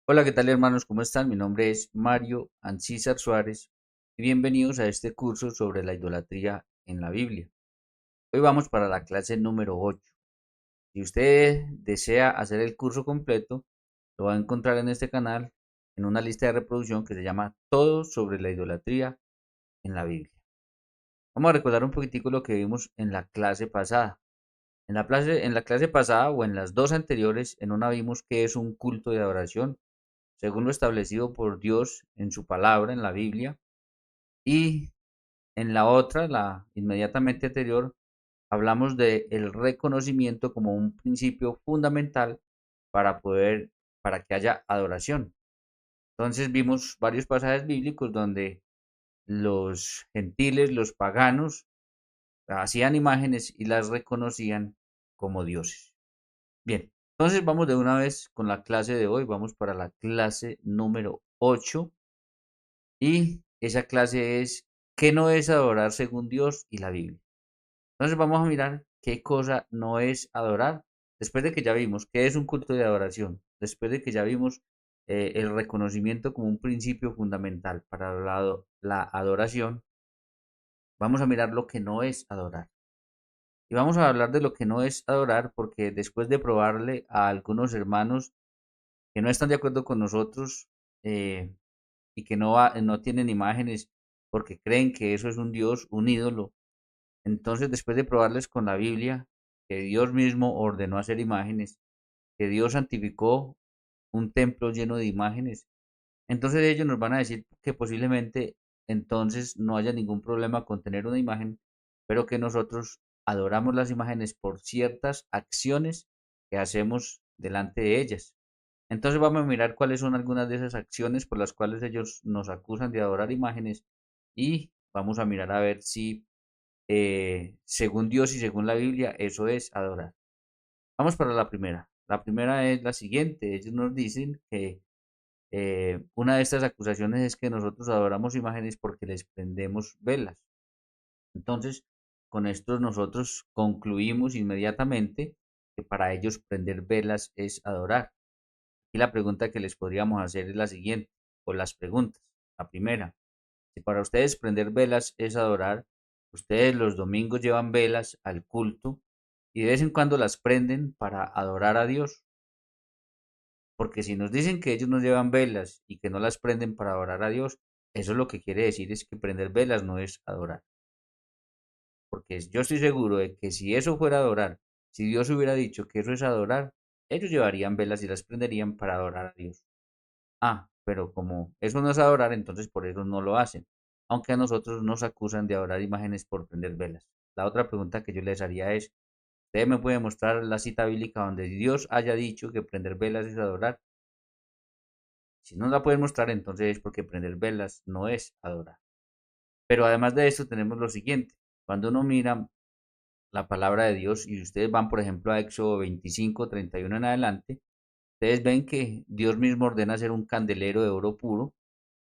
Hola, ¿qué tal hermanos? ¿Cómo están? Mi nombre es Mario Ancísar Suárez y bienvenidos a este curso sobre la idolatría en la Biblia. Hoy vamos para la clase número 8. Si usted desea hacer el curso completo, lo va a encontrar en este canal en una lista de reproducción que se llama Todo sobre la idolatría en la Biblia. Vamos a recordar un poquitico lo que vimos en la clase pasada. En la clase pasada o en las dos anteriores, en una vimos que es un culto de adoración según lo establecido por Dios en su palabra, en la Biblia, y en la otra, la inmediatamente anterior, hablamos de el reconocimiento como un principio fundamental para poder, para que haya adoración. Entonces vimos varios pasajes bíblicos donde los gentiles, los paganos, hacían imágenes y las reconocían como dioses. Bien, entonces vamos de una vez con la clase de hoy, vamos para la clase número 8. Y esa clase es ¿qué no es adorar según Dios y la Biblia? Entonces vamos a mirar qué cosa no es adorar. Después de que ya vimos qué es un culto de adoración, después de que ya vimos el reconocimiento como un principio fundamental para la adoración, vamos a mirar lo que no es adorar. Y vamos a hablar de lo que no es adorar porque después de probarle a algunos hermanos que no están de acuerdo con nosotros, eh, y que no tienen imágenes porque creen que eso es un dios, un ídolo. Entonces, después de probarles con la Biblia, que Dios mismo ordenó hacer imágenes, que Dios santificó un templo lleno de imágenes, entonces ellos nos van a decir que posiblemente entonces no haya ningún problema con tener una imagen, pero que nosotros adoramos las imágenes por ciertas acciones que hacemos delante de ellas. Entonces vamos a mirar cuáles son algunas de esas acciones por las cuales ellos nos acusan de adorar imágenes y vamos a mirar a ver si según Dios y según la Biblia eso es adorar. Vamos para la primera. La primera es la siguiente. Ellos nos dicen que una de estas acusaciones es que nosotros adoramos imágenes porque les prendemos velas. Entonces, con esto nosotros concluimos inmediatamente que para ellos prender velas es adorar. Y la pregunta que les podríamos hacer es la siguiente, o las preguntas. La primera, si para ustedes prender velas es adorar, ustedes los domingos llevan velas al culto y de vez en cuando las prenden para adorar a Dios. Porque si nos dicen que ellos no llevan velas y que no las prenden para adorar a Dios, eso lo que quiere decir es que prender velas no es adorar. Porque yo estoy seguro de que si eso fuera adorar, si Dios hubiera dicho que eso es adorar, ellos llevarían velas y las prenderían para adorar a Dios. Ah, pero como eso no es adorar, entonces por eso no lo hacen. Aunque a nosotros nos acusan de adorar imágenes por prender velas. La otra pregunta que yo les haría es, ¿usted me puede mostrar la cita bíblica donde Dios haya dicho que prender velas es adorar? Si no la pueden mostrar, entonces es porque prender velas no es adorar. Pero además de eso tenemos lo siguiente. Cuando uno mira la palabra de Dios y ustedes van, por ejemplo, a Éxodo 25:31 en adelante, ustedes ven que Dios mismo ordena hacer un candelero de oro puro.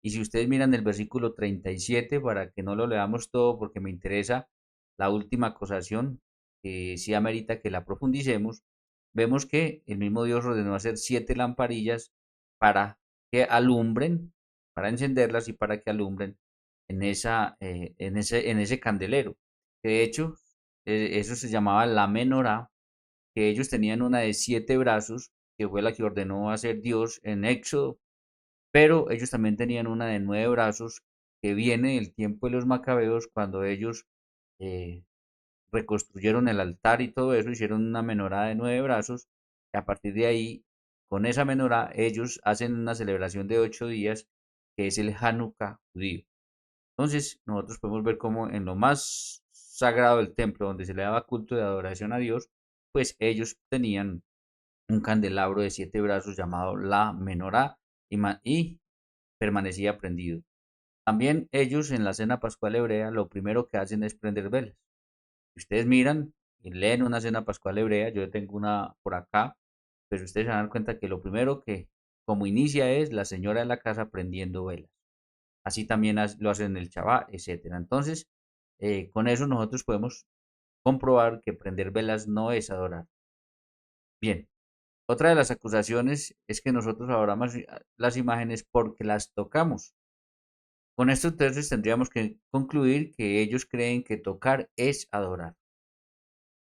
Y si ustedes miran el versículo 37, para que no lo leamos todo porque me interesa la última acusación, que sí amerita que la profundicemos, vemos que el mismo Dios ordenó hacer 7 lamparillas para que alumbren, para encenderlas y para que alumbren en ese candelero. De hecho, eso se llamaba la menorá, que ellos tenían una de 7 brazos, que fue la que ordenó hacer Dios en Éxodo, pero ellos también tenían una de 9 brazos que viene del tiempo de los macabeos cuando ellos eh, reconstruyeron el altar y todo eso, hicieron una menorá de 9 brazos y a partir de ahí, con esa menorá, ellos hacen una celebración de 8 días que es el Hanukkah judío. Entonces, nosotros podemos ver cómo en lo más sagrado del templo, donde se le daba culto de adoración a Dios, pues ellos tenían un candelabro de 7 brazos llamado la menorá y permanecía prendido. También ellos en la cena pascual hebrea lo primero que hacen es prender velas. Si ustedes miran y leen una cena pascual hebrea, yo tengo una por acá, pero ustedes se dan cuenta que lo primero que como inicia es la señora de la casa prendiendo velas. Así también lo hacen en el Shabbat, etcétera. Entonces, con eso nosotros podemos comprobar que prender velas no es adorar. Bien, Otra de las acusaciones es que nosotros adoramos las imágenes porque las tocamos. Con esto entonces tendríamos que concluir que ellos creen que tocar es adorar.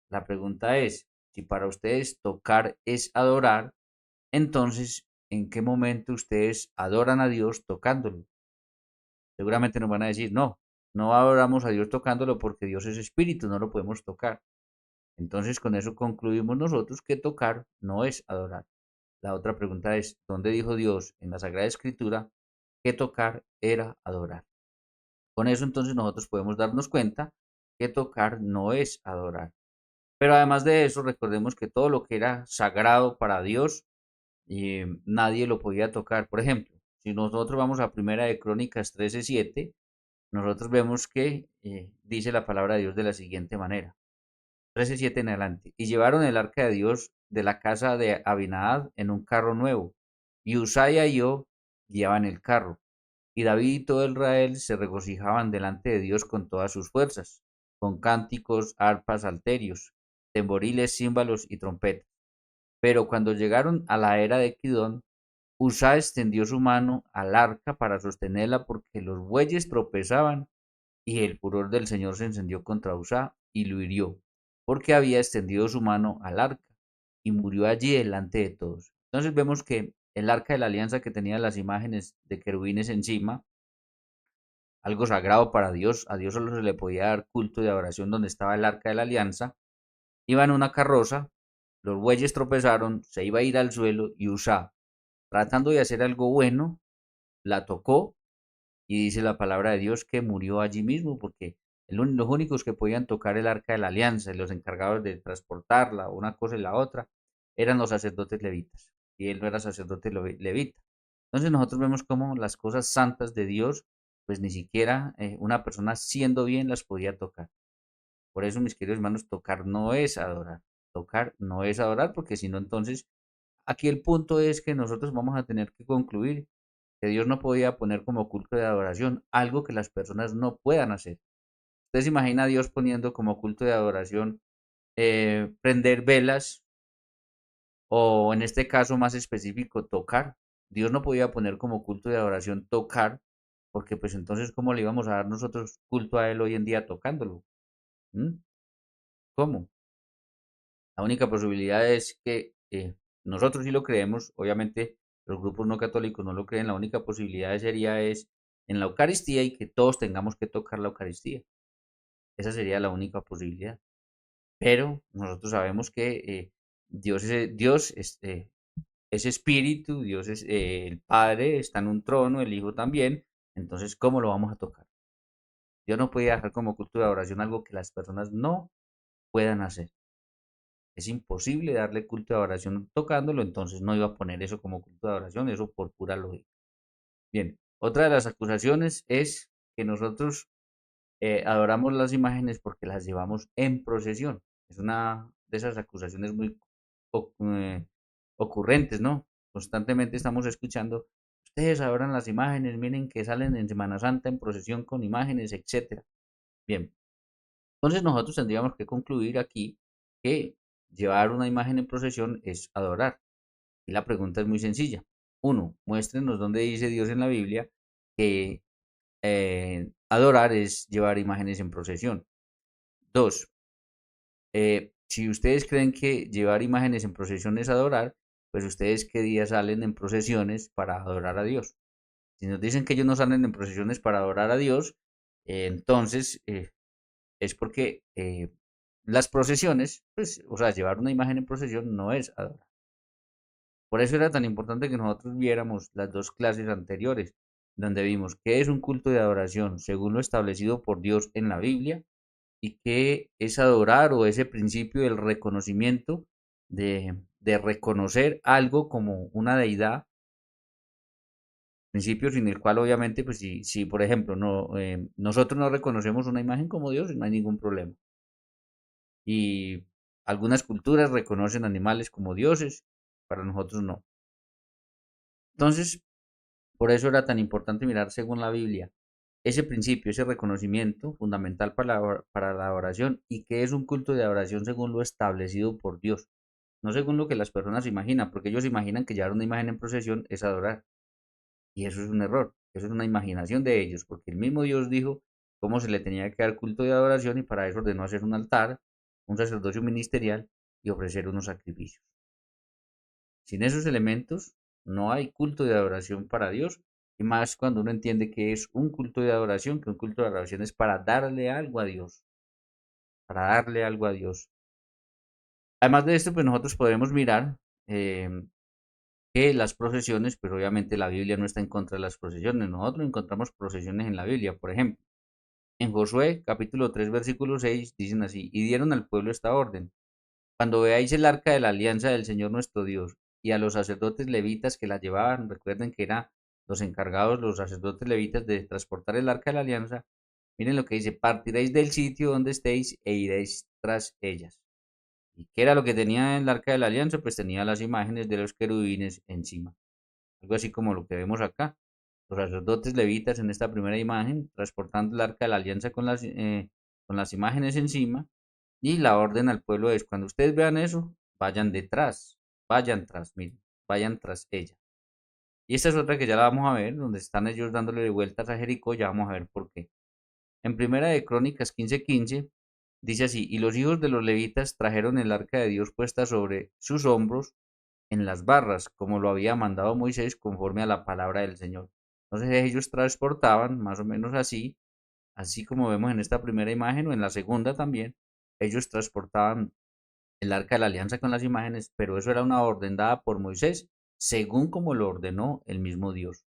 La pregunta es, si para ustedes tocar es adorar, entonces, ¿en qué momento ustedes adoran a Dios tocándolo? Seguramente nos van a decir, no, no adoramos a Dios tocándolo porque Dios es espíritu, no lo podemos tocar. Entonces, con eso concluimos nosotros que tocar no es adorar. La otra pregunta es, ¿dónde dijo Dios en la Sagrada Escritura que tocar era adorar? Con eso entonces nosotros podemos darnos cuenta que tocar no es adorar. Pero además de eso, recordemos que todo lo que era sagrado para Dios, nadie lo podía tocar. Por ejemplo, si nosotros vamos a Primera de Crónicas 13:7, nosotros vemos que dice la palabra de Dios de la siguiente manera. 13:7 en adelante. Y llevaron el arca de Dios de la casa de Abinadab en un carro nuevo. Y Usaya y yo guiaban el carro. Y David y todo Israel se regocijaban delante de Dios con todas sus fuerzas, con cánticos, arpas, salterios, tamboriles, címbalos y trompetas. Pero cuando llegaron a la era de Kidón, Usa extendió su mano al arca para sostenerla porque los bueyes tropezaban y el furor del Señor se encendió contra Usa y lo hirió, porque había extendido su mano al arca y murió allí delante de todos. Entonces vemos que el arca de la alianza que tenía las imágenes de querubines encima, algo sagrado para Dios, a Dios solo se le podía dar culto de adoración donde estaba el arca de la alianza, iba en una carroza, los bueyes tropezaron, se iba a ir al suelo y Usa, tratando de hacer algo bueno, la tocó y dice la palabra de Dios que murió allí mismo porque los únicos que podían tocar el arca de la alianza y los encargados de transportarla, una cosa y la otra, eran los sacerdotes levitas. Y él no era sacerdote levita. Entonces nosotros vemos cómo las cosas santas de Dios, pues ni siquiera una persona siendo bien las podía tocar. Por eso, mis queridos hermanos, tocar no es adorar. Tocar no es adorar porque si no, entonces aquí el punto es que nosotros vamos a tener que concluir que Dios no podía poner como culto de adoración algo que las personas no puedan hacer. Usted se imagina a Dios poniendo como culto de adoración prender velas o en este caso más específico tocar. Dios no podía poner como culto de adoración tocar porque pues entonces ¿cómo le íbamos a dar nosotros culto a Él hoy en día tocándolo? ¿Mm? ¿Cómo? La única posibilidad es que nosotros sí lo creemos, obviamente los grupos no católicos no lo creen, la única posibilidad sería es en la Eucaristía y que todos tengamos que tocar la Eucaristía. Esa sería la única posibilidad. Pero nosotros sabemos que Dios es espíritu, Dios es el Padre, está en un trono, el Hijo también, entonces ¿cómo lo vamos a tocar? Dios no puede dejar como cultura de oración algo que las personas no puedan hacer. Es imposible darle culto de adoración tocándolo, entonces no iba a poner eso como culto de adoración, eso por pura lógica. Bien, otra de las acusaciones es que nosotros adoramos las imágenes porque las llevamos en procesión. Es una de esas acusaciones muy ocurrentes, ¿no? Constantemente estamos escuchando, ustedes adoran las imágenes, miren que salen en Semana Santa en procesión con imágenes, etcétera. Bien, entonces nosotros tendríamos que concluir aquí que llevar una imagen en procesión es adorar. Y la pregunta es muy sencilla. Uno, muéstrenos dónde dice Dios en la Biblia que adorar es llevar imágenes en procesión. Dos, si ustedes creen que llevar imágenes en procesión es adorar, pues ustedes qué día salen en procesiones para adorar a Dios. Si nos dicen que ellos no salen en procesiones para adorar a Dios, entonces es porque las procesiones, pues, o sea, llevar una imagen en procesión no es adorar. Por eso era tan importante que nosotros viéramos las dos clases anteriores, donde vimos qué es un culto de adoración según lo establecido por Dios en la Biblia y qué es adorar o ese principio del reconocimiento de reconocer algo como una deidad, principio sin el cual obviamente, pues si por ejemplo nosotros no reconocemos una imagen como Dios, no hay ningún problema. Y algunas culturas reconocen animales como dioses, para nosotros no. Entonces, por eso era tan importante mirar según la Biblia ese principio, ese reconocimiento fundamental para la oración y que es un culto de adoración según lo establecido por Dios. no según lo que las personas imaginan, porque ellos imaginan que llevar una imagen en procesión es adorar. Y eso es un error, eso es una imaginación de ellos, porque el mismo Dios dijo cómo se le tenía que dar culto de adoración y para eso ordenó hacer un altar, un sacerdocio ministerial y ofrecer unos sacrificios. Sin esos elementos no hay culto de adoración para Dios, y más cuando uno entiende que es un culto de adoración, que un culto de adoración es para darle algo a Dios, para darle algo a Dios. Además de esto, pues nosotros podemos mirar que las procesiones, pues obviamente la Biblia no está en contra de las procesiones. Nosotros encontramos procesiones en la Biblia, por ejemplo. En Josué capítulo 3 versículo 6 dicen así, y dieron al pueblo esta orden. Cuando veáis el arca de la alianza del Señor nuestro Dios y a los sacerdotes levitas que la llevaban, recuerden que eran los encargados, los sacerdotes levitas de transportar el arca de la alianza, miren lo que dice, partiréis del sitio donde estéis e iréis tras ellas. ¿Y qué era lo que tenía el arca de la alianza? Pues tenía las imágenes de los querubines encima. Algo así como lo que vemos acá. Los sacerdotes levitas en esta primera imagen, transportando el arca de la alianza con las imágenes encima, y la orden al pueblo es, cuando ustedes vean eso, vayan tras, miren, vayan tras ella. Y esta es otra que ya la vamos a ver, donde están ellos dándole vueltas a Jericó, ya vamos a ver por qué. En Primera de Crónicas 15:15 dice así, y los hijos de los levitas trajeron el arca de Dios puesta sobre sus hombros en las barras, como lo había mandado Moisés conforme a la palabra del Señor. Entonces ellos transportaban, más o menos así, así como vemos en esta primera imagen o en la segunda también, ellos transportaban el arca de la alianza con las imágenes, pero eso era una orden dada por Moisés, según como lo ordenó el mismo Dios.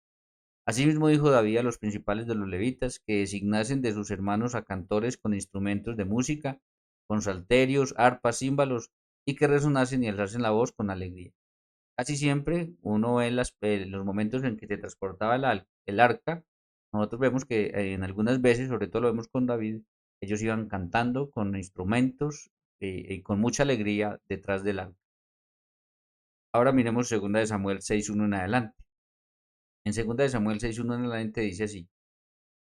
Asimismo dijo David a los principales de los levitas que designasen de sus hermanos a cantores con instrumentos de música, con salterios, arpas, címbalos, y que resonasen y alzasen la voz con alegría. Casi siempre uno ve los momentos en que se transportaba el arca, nosotros vemos que en algunas veces, sobre todo lo vemos con David, ellos iban cantando con instrumentos y con mucha alegría detrás del arca. Ahora miremos 2 de Samuel 6:1 en adelante. En 2 de Samuel 6:1 en adelante dice así,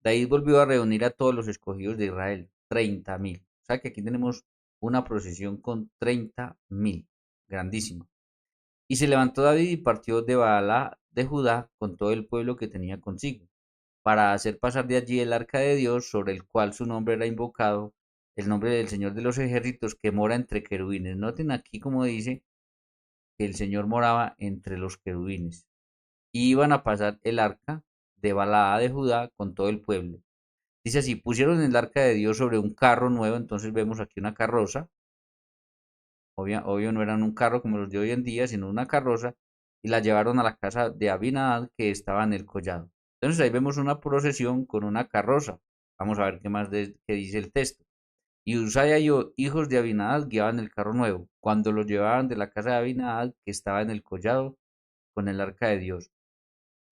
David volvió a reunir a todos los escogidos de Israel, 30.000. O sea que aquí tenemos una procesión con 30.000, grandísima. Y se levantó David y partió de Baalá de Judá con todo el pueblo que tenía consigo, para hacer pasar de allí el arca de Dios, sobre el cual su nombre era invocado, el nombre del Señor de los ejércitos que mora entre querubines. Noten aquí como dice que el Señor moraba entre los querubines. Y iban a pasar el arca de Baalá de Judá con todo el pueblo. Dice así, pusieron el arca de Dios sobre un carro nuevo, entonces vemos aquí una carroza, obvio no eran un carro como los de hoy en día, sino una carroza, y la llevaron a la casa de Abinadab que estaba en el collado. Entonces ahí vemos una procesión con una carroza. Vamos a ver qué más qué dice el texto. Y Usaya y hijos de Abinadab guiaban el carro nuevo, cuando lo llevaban de la casa de Abinadab que estaba en el collado con el arca de Dios.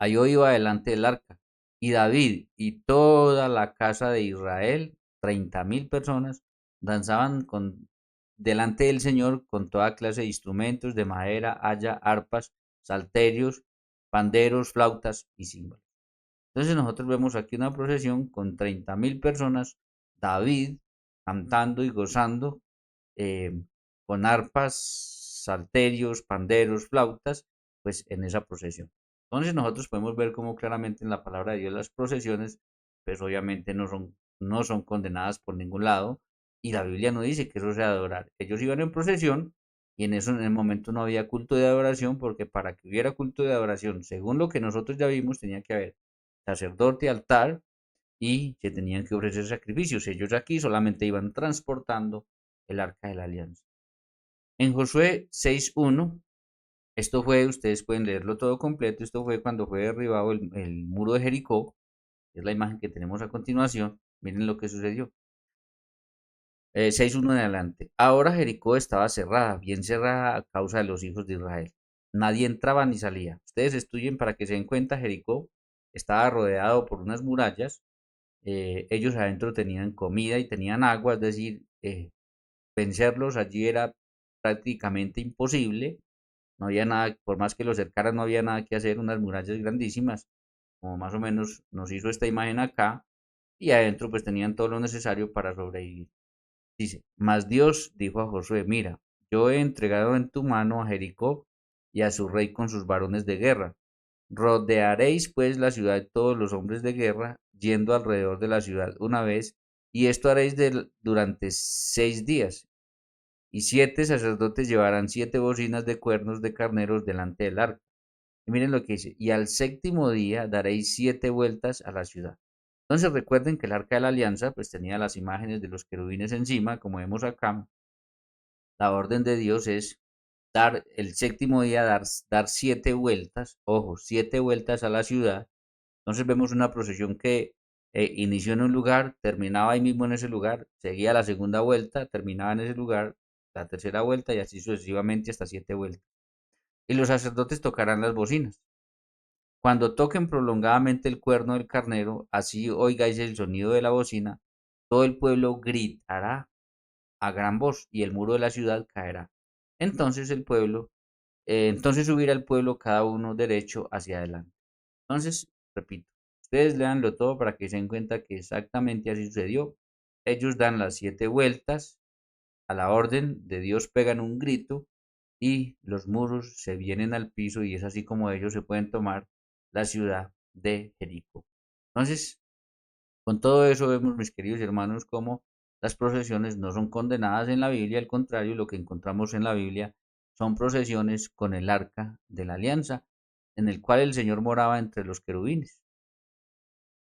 Allí iba delante del arca. Y David y toda la casa de Israel, 30.000 personas, danzaban delante del Señor con toda clase de instrumentos de madera, haya, arpas, salterios, panderos, flautas y címbalos. Entonces nosotros vemos aquí una procesión con 30.000 personas, David cantando y gozando eh, con arpas, salterios, panderos, flautas, pues en esa procesión. Entonces nosotros podemos ver cómo claramente en la palabra de Dios las procesiones, pues obviamente no son condenadas por ningún lado, y la Biblia no dice que eso sea adorar. Ellos iban en procesión y en eso en el momento no había culto de adoración, porque para que hubiera culto de adoración, según lo que nosotros ya vimos, tenía que haber sacerdote, altar y se tenían que ofrecer sacrificios. Ellos aquí solamente iban transportando el arca de la alianza. En Josué 6:1, esto fue, ustedes pueden leerlo todo completo, esto fue cuando fue derribado el muro de Jericó, es la imagen que tenemos a continuación. Miren lo que sucedió. 6:1 en adelante. Ahora Jericó estaba cerrada, bien cerrada a causa de los hijos de Israel. Nadie entraba ni salía. Ustedes estudien para que se den cuenta, Jericó estaba rodeado por unas murallas. Ellos adentro tenían comida y tenían agua, es decir, vencerlos allí era prácticamente imposible. No había nada, por más que los cercaran, no había nada que hacer, unas murallas grandísimas, como más o menos nos hizo esta imagen acá, y adentro pues tenían todo lo necesario para sobrevivir. Dice, mas Dios dijo a Josué, mira, yo he entregado en tu mano a Jericó y a su rey con sus varones de guerra. Rodearéis pues la ciudad todos los hombres de guerra, yendo alrededor de la ciudad una vez, y esto haréis durante 6 días. Y 7 sacerdotes llevarán 7 bocinas de cuernos de carneros delante del arca. Y miren lo que dice, y al séptimo día daréis 7 vueltas a la ciudad. Entonces recuerden que el arca de la alianza pues tenía las imágenes de los querubines encima, como vemos acá. La orden de Dios es dar el séptimo día, dar 7 vueltas, ojo, 7 vueltas a la ciudad. Entonces vemos una procesión que inició en un lugar, terminaba ahí mismo en ese lugar, seguía la segunda vuelta, terminaba en ese lugar, la tercera vuelta y así sucesivamente hasta 7 vueltas. Y los sacerdotes tocarán las bocinas. Cuando toquen prolongadamente el cuerno del carnero, así oigáis el sonido de la bocina, todo el pueblo gritará a gran voz y el muro de la ciudad caerá. Entonces entonces subirá el pueblo cada uno derecho hacia adelante. Entonces, repito, ustedes leanlo todo para que se den cuenta que exactamente así sucedió. Ellos dan las 7 vueltas a la orden de Dios, pegan un grito y los muros se vienen al piso y es así como ellos se pueden tomar la ciudad de Jericó. Entonces, con todo eso vemos, mis queridos hermanos, cómo las procesiones no son condenadas en la Biblia, al contrario, lo que encontramos en la Biblia son procesiones con el arca de la alianza, en el cual el Señor moraba entre los querubines.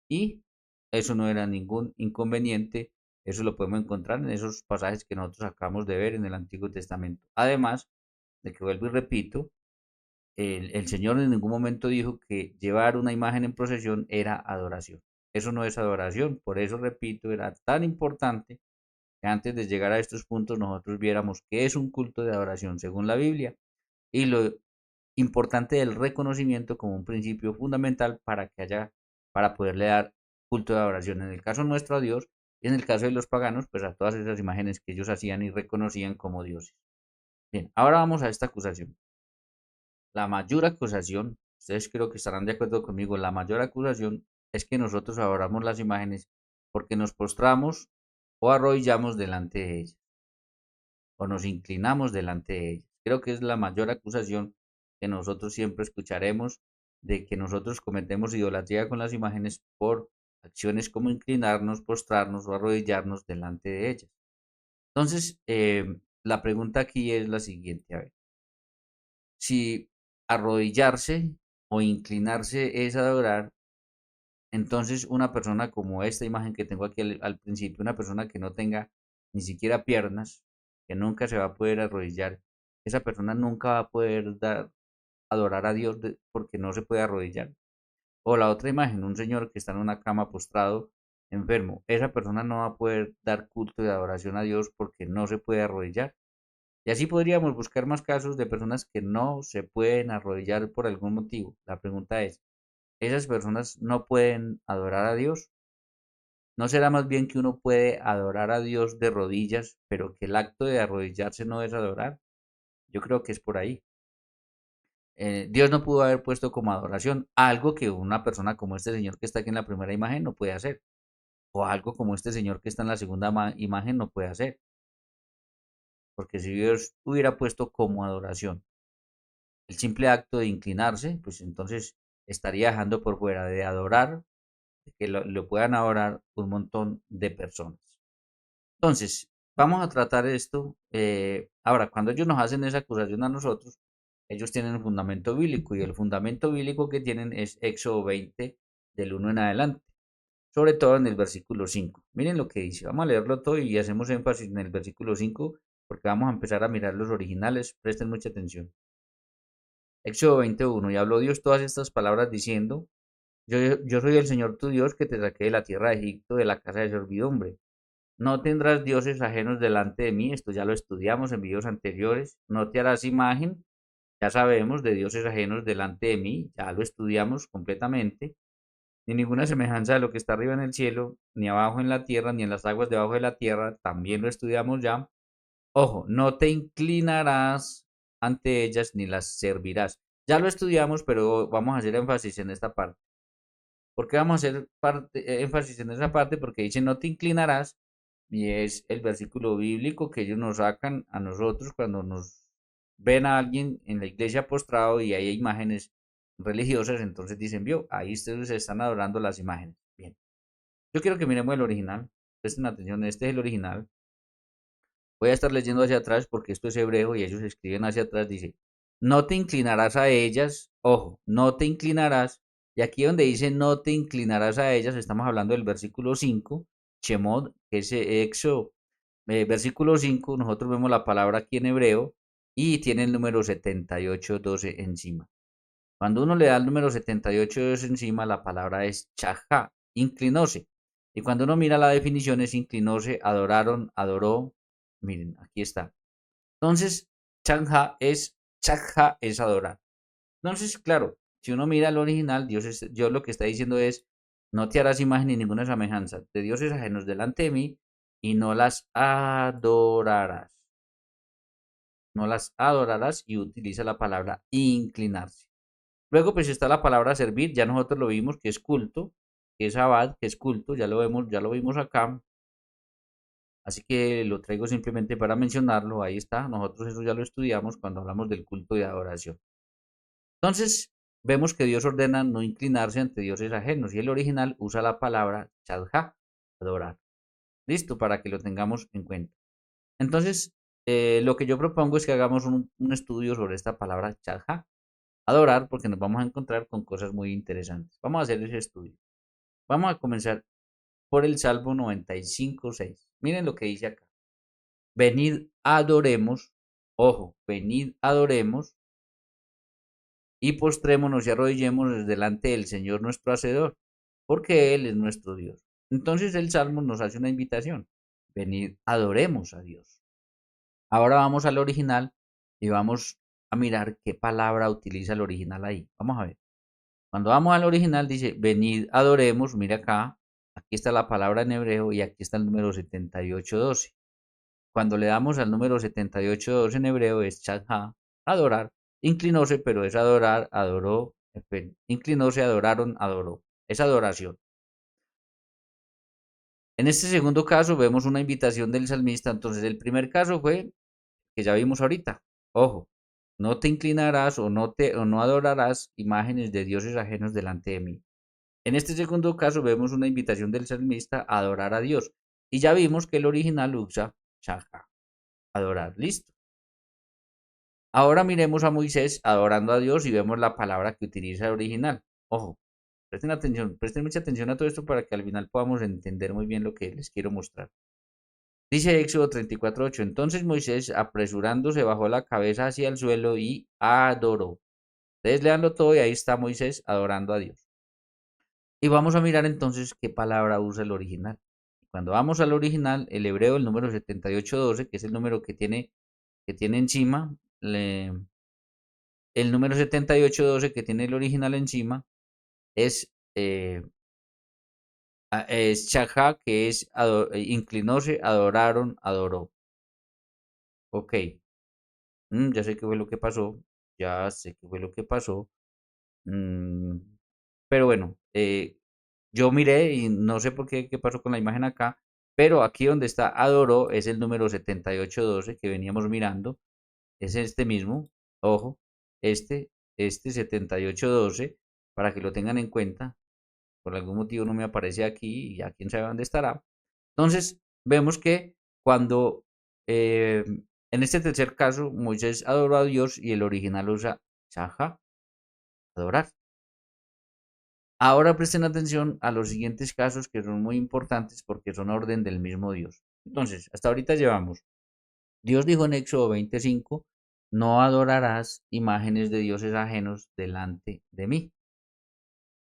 Y eso no era ningún inconveniente, eso lo podemos encontrar en esos pasajes que nosotros acabamos de ver en el Antiguo Testamento. Además de que vuelvo y repito, el Señor en ningún momento dijo que llevar una imagen en procesión era adoración. Eso no es adoración, por eso repito, era tan importante que antes de llegar a estos puntos nosotros viéramos qué es un culto de adoración según la Biblia y lo importante del reconocimiento como un principio fundamental para poderle dar culto de adoración. En el caso nuestro a Dios y en el caso de los paganos, pues a todas esas imágenes que ellos hacían y reconocían como dioses. Bien, ahora vamos a esta acusación. La mayor acusación, ustedes creo que estarán de acuerdo conmigo, la mayor acusación es que nosotros adoramos las imágenes porque nos postramos o arrodillamos delante de ellas o nos inclinamos delante de ellas. Creo que es la mayor acusación que nosotros siempre escucharemos de que nosotros cometemos idolatría con las imágenes por acciones como inclinarnos, postrarnos o arrodillarnos delante de ellas. Entonces, la pregunta aquí es la siguiente, a ver, si arrodillarse o inclinarse es adorar, entonces una persona como esta imagen que tengo aquí al principio, una persona que no tenga ni siquiera piernas, que nunca se va a poder arrodillar, esa persona nunca va a poder adorar a Dios porque no se puede arrodillar. O la otra imagen, un señor que está en una cama postrado, enfermo, esa persona no va a poder dar culto de adoración a Dios porque no se puede arrodillar. Y así podríamos buscar más casos de personas que no se pueden arrodillar por algún motivo. La pregunta es, ¿esas personas no pueden adorar a Dios? ¿No será más bien que uno puede adorar a Dios de rodillas, pero que el acto de arrodillarse no es adorar? Yo creo que es por ahí. Dios no pudo haber puesto como adoración algo que una persona como este señor que está aquí en la primera imagen no puede hacer, o algo como este señor que está en la segunda imagen no puede hacer, porque si Dios hubiera puesto como adoración el simple acto de inclinarse, pues entonces estaría dejando por fuera de adorar, de que lo puedan adorar un montón de personas. Entonces, vamos a tratar esto. Ahora, cuando ellos nos hacen esa acusación a nosotros, ellos tienen un fundamento bíblico y el fundamento bíblico que tienen es Éxodo 20 del 1 en adelante, sobre todo en el versículo 5. Miren lo que dice, vamos a leerlo todo y hacemos énfasis en el versículo 5 porque vamos a empezar a mirar los originales, presten mucha atención. Éxodo 21, y habló Dios todas estas palabras diciendo, yo soy el Señor tu Dios que te saqué de la tierra de Egipto, de la casa de servidumbre. No tendrás dioses ajenos delante de mí, esto ya lo estudiamos en videos anteriores. No te harás imagen, ya sabemos, de dioses ajenos delante de mí, ya lo estudiamos completamente. Ni ninguna semejanza de lo que está arriba en el cielo, ni abajo en la tierra, ni en las aguas debajo de la tierra, también lo estudiamos ya. Ojo, no te inclinarás ante ellas ni las servirás. Ya lo estudiamos, pero vamos a hacer énfasis en esta parte. ¿Por qué vamos a hacer énfasis en esa parte? Porque dice no te inclinarás y es el versículo bíblico que ellos nos sacan a nosotros cuando nos ven a alguien en la iglesia postrado y hay imágenes religiosas, entonces dicen, vio, ahí ustedes están adorando las imágenes. Bien, yo quiero que miremos el original, presten atención, este es el original. Voy a estar leyendo hacia atrás porque esto es hebreo y ellos escriben hacia atrás, dice, no te inclinarás a ellas, ojo, no te inclinarás, y aquí donde dice no te inclinarás a ellas, estamos hablando del versículo 5, Shemot, que es Éxodo, versículo 5, nosotros vemos la palabra aquí en hebreo y tiene el número 7812 encima. Cuando uno le da el número 7812 encima, la palabra es chajá, inclinóse. Y cuando uno mira la definición es inclinóse, adoraron, adoró. Miren, aquí está. Entonces, chajá es adorar. Entonces, claro, si uno mira el original, Dios lo que está diciendo es, no te harás imagen ni ninguna semejanza de dioses ajenos delante de mí y no las adorarás. No las adorarás y utiliza la palabra inclinarse. Luego pues está la palabra servir, ya nosotros lo vimos que es culto, que es abad, que es culto, ya lo vimos acá. Así que lo traigo simplemente para mencionarlo, ahí está, nosotros eso ya lo estudiamos cuando hablamos del culto de adoración. Entonces, vemos que Dios ordena no inclinarse ante dioses ajenos y el original usa la palabra chadja, adorar. Listo, para que lo tengamos en cuenta. Entonces, lo que yo propongo es que hagamos un estudio sobre esta palabra chadja, adorar, porque nos vamos a encontrar con cosas muy interesantes. Vamos a hacer ese estudio. Vamos a comenzar por el Salmo 95:6. Miren lo que dice acá. Venid, adoremos, ojo, venid, adoremos y postrémonos y arrodillémonos delante del Señor nuestro Hacedor, porque Él es nuestro Dios. Entonces el Salmo nos hace una invitación. Venid, adoremos a Dios. Ahora vamos al original y vamos a mirar qué palabra utiliza el original ahí. Vamos a ver. Cuando vamos al original dice, venid, adoremos, mira acá, aquí está la palabra en hebreo y aquí está el número 7812. Cuando le damos al número 7812 en hebreo es chadja, adorar, inclinóse, pero es adorar, adoró, inclinóse, adoraron, adoró. Es adoración. En este segundo caso vemos una invitación del salmista, entonces el primer caso fue que ya vimos ahorita. Ojo, no te inclinarás o no adorarás imágenes de dioses ajenos delante de mí. En este segundo caso vemos una invitación del salmista a adorar a Dios. Y ya vimos que el original usa shaha, adorar. Listo. Ahora miremos a Moisés adorando a Dios y vemos la palabra que utiliza el original. Ojo, presten atención, presten mucha atención a todo esto para que al final podamos entender muy bien lo que les quiero mostrar. Dice Éxodo 34:8. Entonces Moisés, apresurándose, bajó la cabeza hacia el suelo y adoró. Ustedes leanlo todo y ahí está Moisés adorando a Dios. Y vamos a mirar entonces qué palabra usa el original. Cuando vamos al original, el hebreo, el número 7812, que es el número que tiene encima, el número 7812 que tiene el original encima es, es chajá, que es inclinóse, adoraron, adoró. Ok, ya sé qué fue lo que pasó, ya sé qué fue lo que pasó. mm, pero bueno, yo miré y no sé por qué pasó con la imagen acá, pero aquí donde está adoró es el número 7812 que veníamos mirando, es este mismo, ojo, este 7812, para que lo tengan en cuenta, por algún motivo no me aparece aquí y ya quién sabe dónde estará. Entonces, vemos que cuando, en este tercer caso, Moisés adoró a Dios y el original usa chaja, adorar. Ahora presten atención a los siguientes casos que son muy importantes porque son orden del mismo Dios. Entonces, hasta ahorita llevamos, Dios dijo en Éxodo 25, no adorarás imágenes de dioses ajenos delante de mí.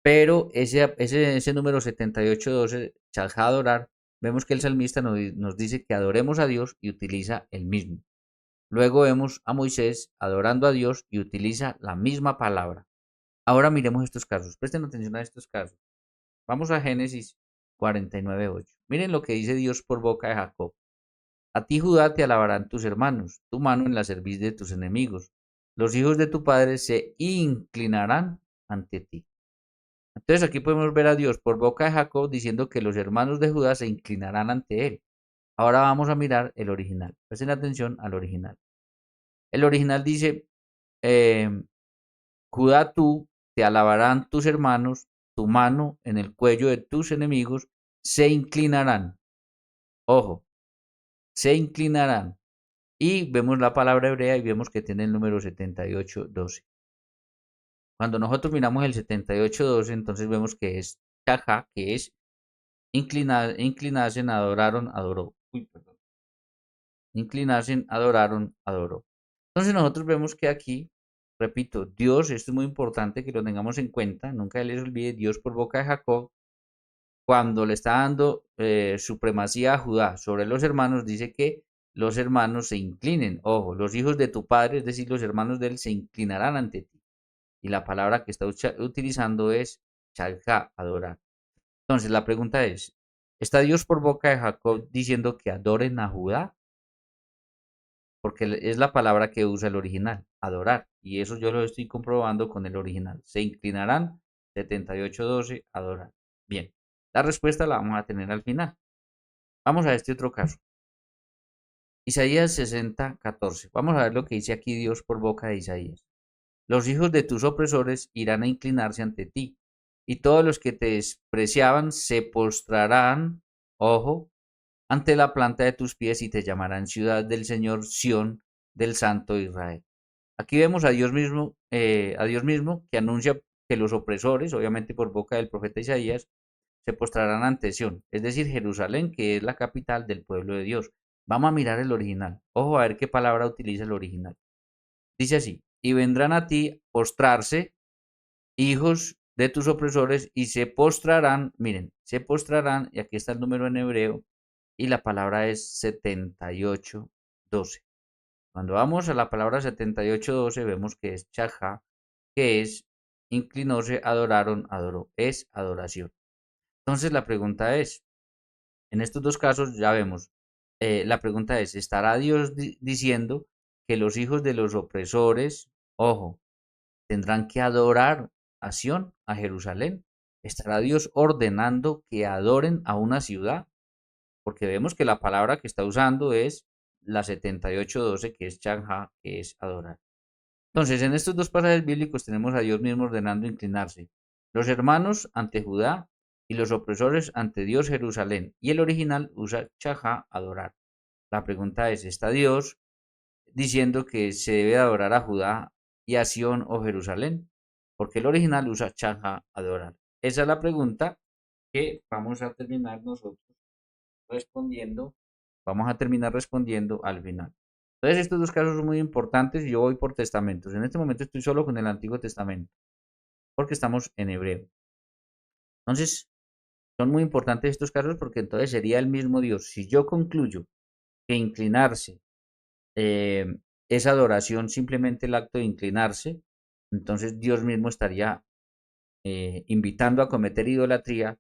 Pero ese número 7812, Chajá adorar, vemos que el salmista nos dice que adoremos a Dios y utiliza el mismo. Luego vemos a Moisés adorando a Dios y utiliza la misma palabra. Ahora miremos estos casos, presten atención a estos casos. Vamos a Génesis 49:8. Miren lo que dice Dios por boca de Jacob. A ti, Judá, te alabarán tus hermanos, tu mano en la cerviz de tus enemigos. Los hijos de tu padre se inclinarán ante ti. Entonces aquí podemos ver a Dios por boca de Jacob diciendo que los hermanos de Judá se inclinarán ante él. Ahora vamos a mirar el original. Presten atención al original. El original dice, em, Judá tú, te alabarán tus hermanos, tu mano en el cuello de tus enemigos, se inclinarán. Ojo, se inclinarán. Y vemos la palabra hebrea y vemos que tiene el número 78:12. Cuando nosotros miramos el 78:12, entonces vemos que es Chaja, que es inclinarse, adoraron, adoró. Uy, perdón. Inclinarse, adoraron, adoró. Entonces nosotros vemos que aquí, repito, Dios, esto es muy importante que lo tengamos en cuenta, nunca les olvide, Dios por boca de Jacob, cuando le está dando supremacía a Judá sobre los hermanos, dice que los hermanos se inclinen. Ojo, los hijos de tu padre, es decir, los hermanos de él, se inclinarán ante ti. Y la palabra que está utilizando es chalja, adorar. Entonces la pregunta es, ¿está Dios por boca de Jacob diciendo que adoren a Judá? Porque es la palabra que usa el original, adorar. Y eso yo lo estoy comprobando con el original. Se inclinarán, 78:12, adorar. Bien, la respuesta la vamos a tener al final. Vamos a este otro caso. Isaías 60:14. Vamos a ver lo que dice aquí Dios por boca de Isaías. Los hijos de tus opresores irán a inclinarse ante ti, y todos los que te despreciaban se postrarán, ojo, ante la planta de tus pies y te llamarán ciudad del Señor, Sión del Santo de Israel. Aquí vemos a Dios mismo que anuncia que los opresores, obviamente por boca del profeta Isaías, se postrarán ante Sión, es decir, Jerusalén, que es la capital del pueblo de Dios. Vamos a mirar el original. Ojo a ver qué palabra utiliza el original. Dice así, y vendrán a ti postrarse hijos de tus opresores y se postrarán, miren, se postrarán, y aquí está el número en hebreo, y la palabra es 78:12. Cuando vamos a la palabra 78:12 vemos que es chaja, que es inclinóse, adoraron, adoró, es adoración. Entonces la pregunta es, en estos dos casos ya vemos, la pregunta es, ¿estará Dios diciendo que los hijos de los opresores, ojo, tendrán que adorar a Sión, a Jerusalén? ¿Estará Dios ordenando que adoren a una ciudad? Porque vemos que la palabra que está usando es la 78:12, que es chanja, que es adorar. Entonces, en estos dos pasajes bíblicos tenemos a Dios mismo ordenando inclinarse. Los hermanos ante Judá y los opresores ante Dios Jerusalén. Y el original usa chajá, adorar. La pregunta es, ¿está Dios diciendo que se debe adorar a Judá y a Sión o Jerusalén? Porque el original usa chajá, adorar. Esa es la pregunta que vamos a terminar nosotros respondiendo. Vamos a terminar respondiendo al final. Entonces, estos dos casos son muy importantes y yo voy por testamentos. En este momento estoy solo con el Antiguo Testamento, porque estamos en hebreo. Entonces, son muy importantes estos casos porque entonces sería el mismo Dios. Si yo concluyo que inclinarse eh, es adoración, simplemente el acto de inclinarse, entonces Dios mismo estaría invitando a cometer idolatría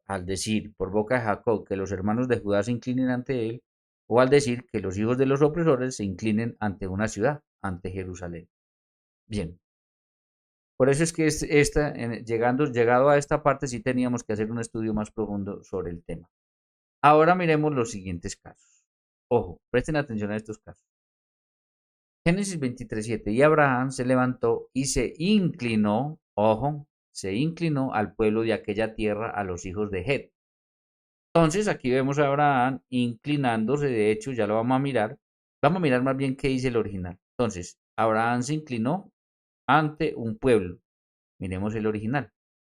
al decir por boca de Jacob que los hermanos de Judá se inclinen ante él, o al decir que los hijos de los opresores se inclinen ante una ciudad, ante Jerusalén. Bien, por eso es que llegado a esta parte sí teníamos que hacer un estudio más profundo sobre el tema. Ahora miremos los siguientes casos. Ojo, presten atención a estos casos. Génesis 23:7. Y Abraham se levantó y se inclinó, ojo, se inclinó al pueblo de aquella tierra, a los hijos de Het. Entonces aquí vemos a Abraham inclinándose, de hecho ya lo vamos a mirar. Vamos a mirar más bien qué dice el original. Entonces, Abraham se inclinó ante un pueblo. Miremos el original.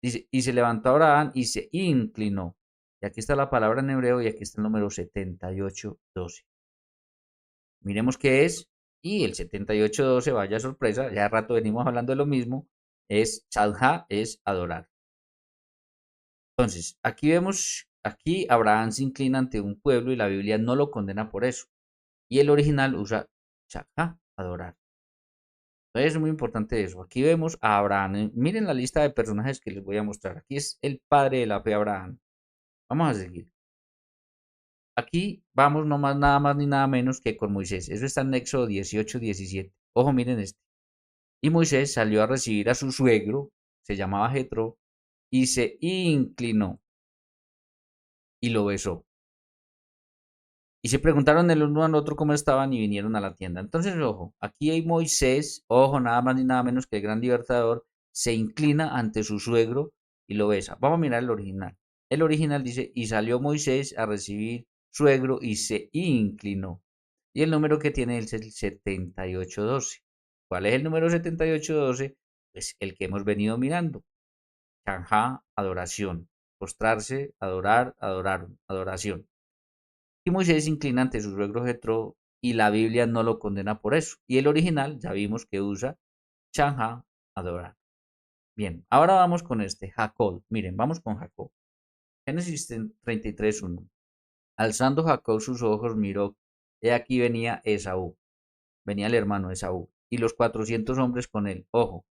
Dice, y se levantó Abraham y se inclinó. Y aquí está la palabra en hebreo y aquí está el número 78:12. Miremos qué es. Y el 78:12, vaya sorpresa, ya de rato venimos hablando de lo mismo, es Chadha, es adorar. Entonces, aquí Abraham se inclina ante un pueblo y la Biblia no lo condena por eso. Y el original usa Chadha, adorar. Entonces es muy importante eso. Aquí vemos a Abraham. Miren la lista de personajes que les voy a mostrar. Aquí es el padre de la fe, Abraham. Vamos a seguir. Aquí vamos nada más ni nada menos que con Moisés. Eso está en Éxodo 18:17. Ojo, miren esto. Y Moisés salió a recibir a su suegro, se llamaba Jetro, y se inclinó y lo besó. Y se preguntaron el uno al otro cómo estaban y vinieron a la tienda. Entonces, ojo, aquí hay Moisés, ojo, nada más ni nada menos que el gran libertador, se inclina ante su suegro y lo besa. Vamos a mirar el original. El original dice, y salió Moisés a recibir suegro y se inclinó. Y el número que tiene es el 7812. ¿Cuál es el número 7812? Pues el que hemos venido mirando. Chanjá, adoración. Postrarse, adorar, adoraron, adoración. Y Moisés se inclina ante su suegro Jetro y la Biblia no lo condena por eso. Y el original ya vimos que usa Chanjá, adorar. Bien, ahora vamos con este, Jacob. Miren, vamos con Jacob. Génesis 33:1. Alzando Jacob sus ojos, miró, he aquí venía Esaú, venía el hermano Esaú, y los 400 hombres con él. Ojo,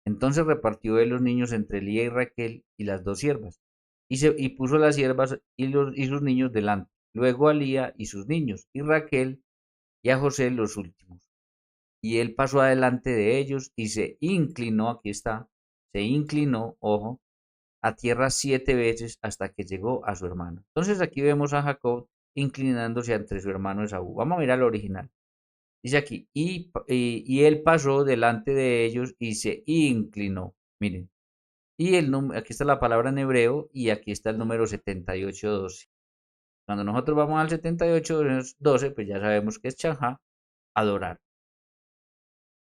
entonces repartió él los niños entre Lía y Raquel y las dos siervas, y puso las siervas y sus niños delante, luego a Lía y sus niños, y Raquel y a José los últimos. Y él pasó adelante de ellos y se inclinó, aquí está, se inclinó, ojo, a tierra 7 veces hasta que llegó a su hermano. Entonces aquí vemos a Jacob inclinándose ante su hermano Esaú. Vamos a mirar el original. Dice aquí, y él pasó delante de ellos y se inclinó. Miren, y aquí está la palabra en hebreo y aquí está el número 7812. Cuando nosotros vamos al 7812, pues ya sabemos que es chanjá, adorar.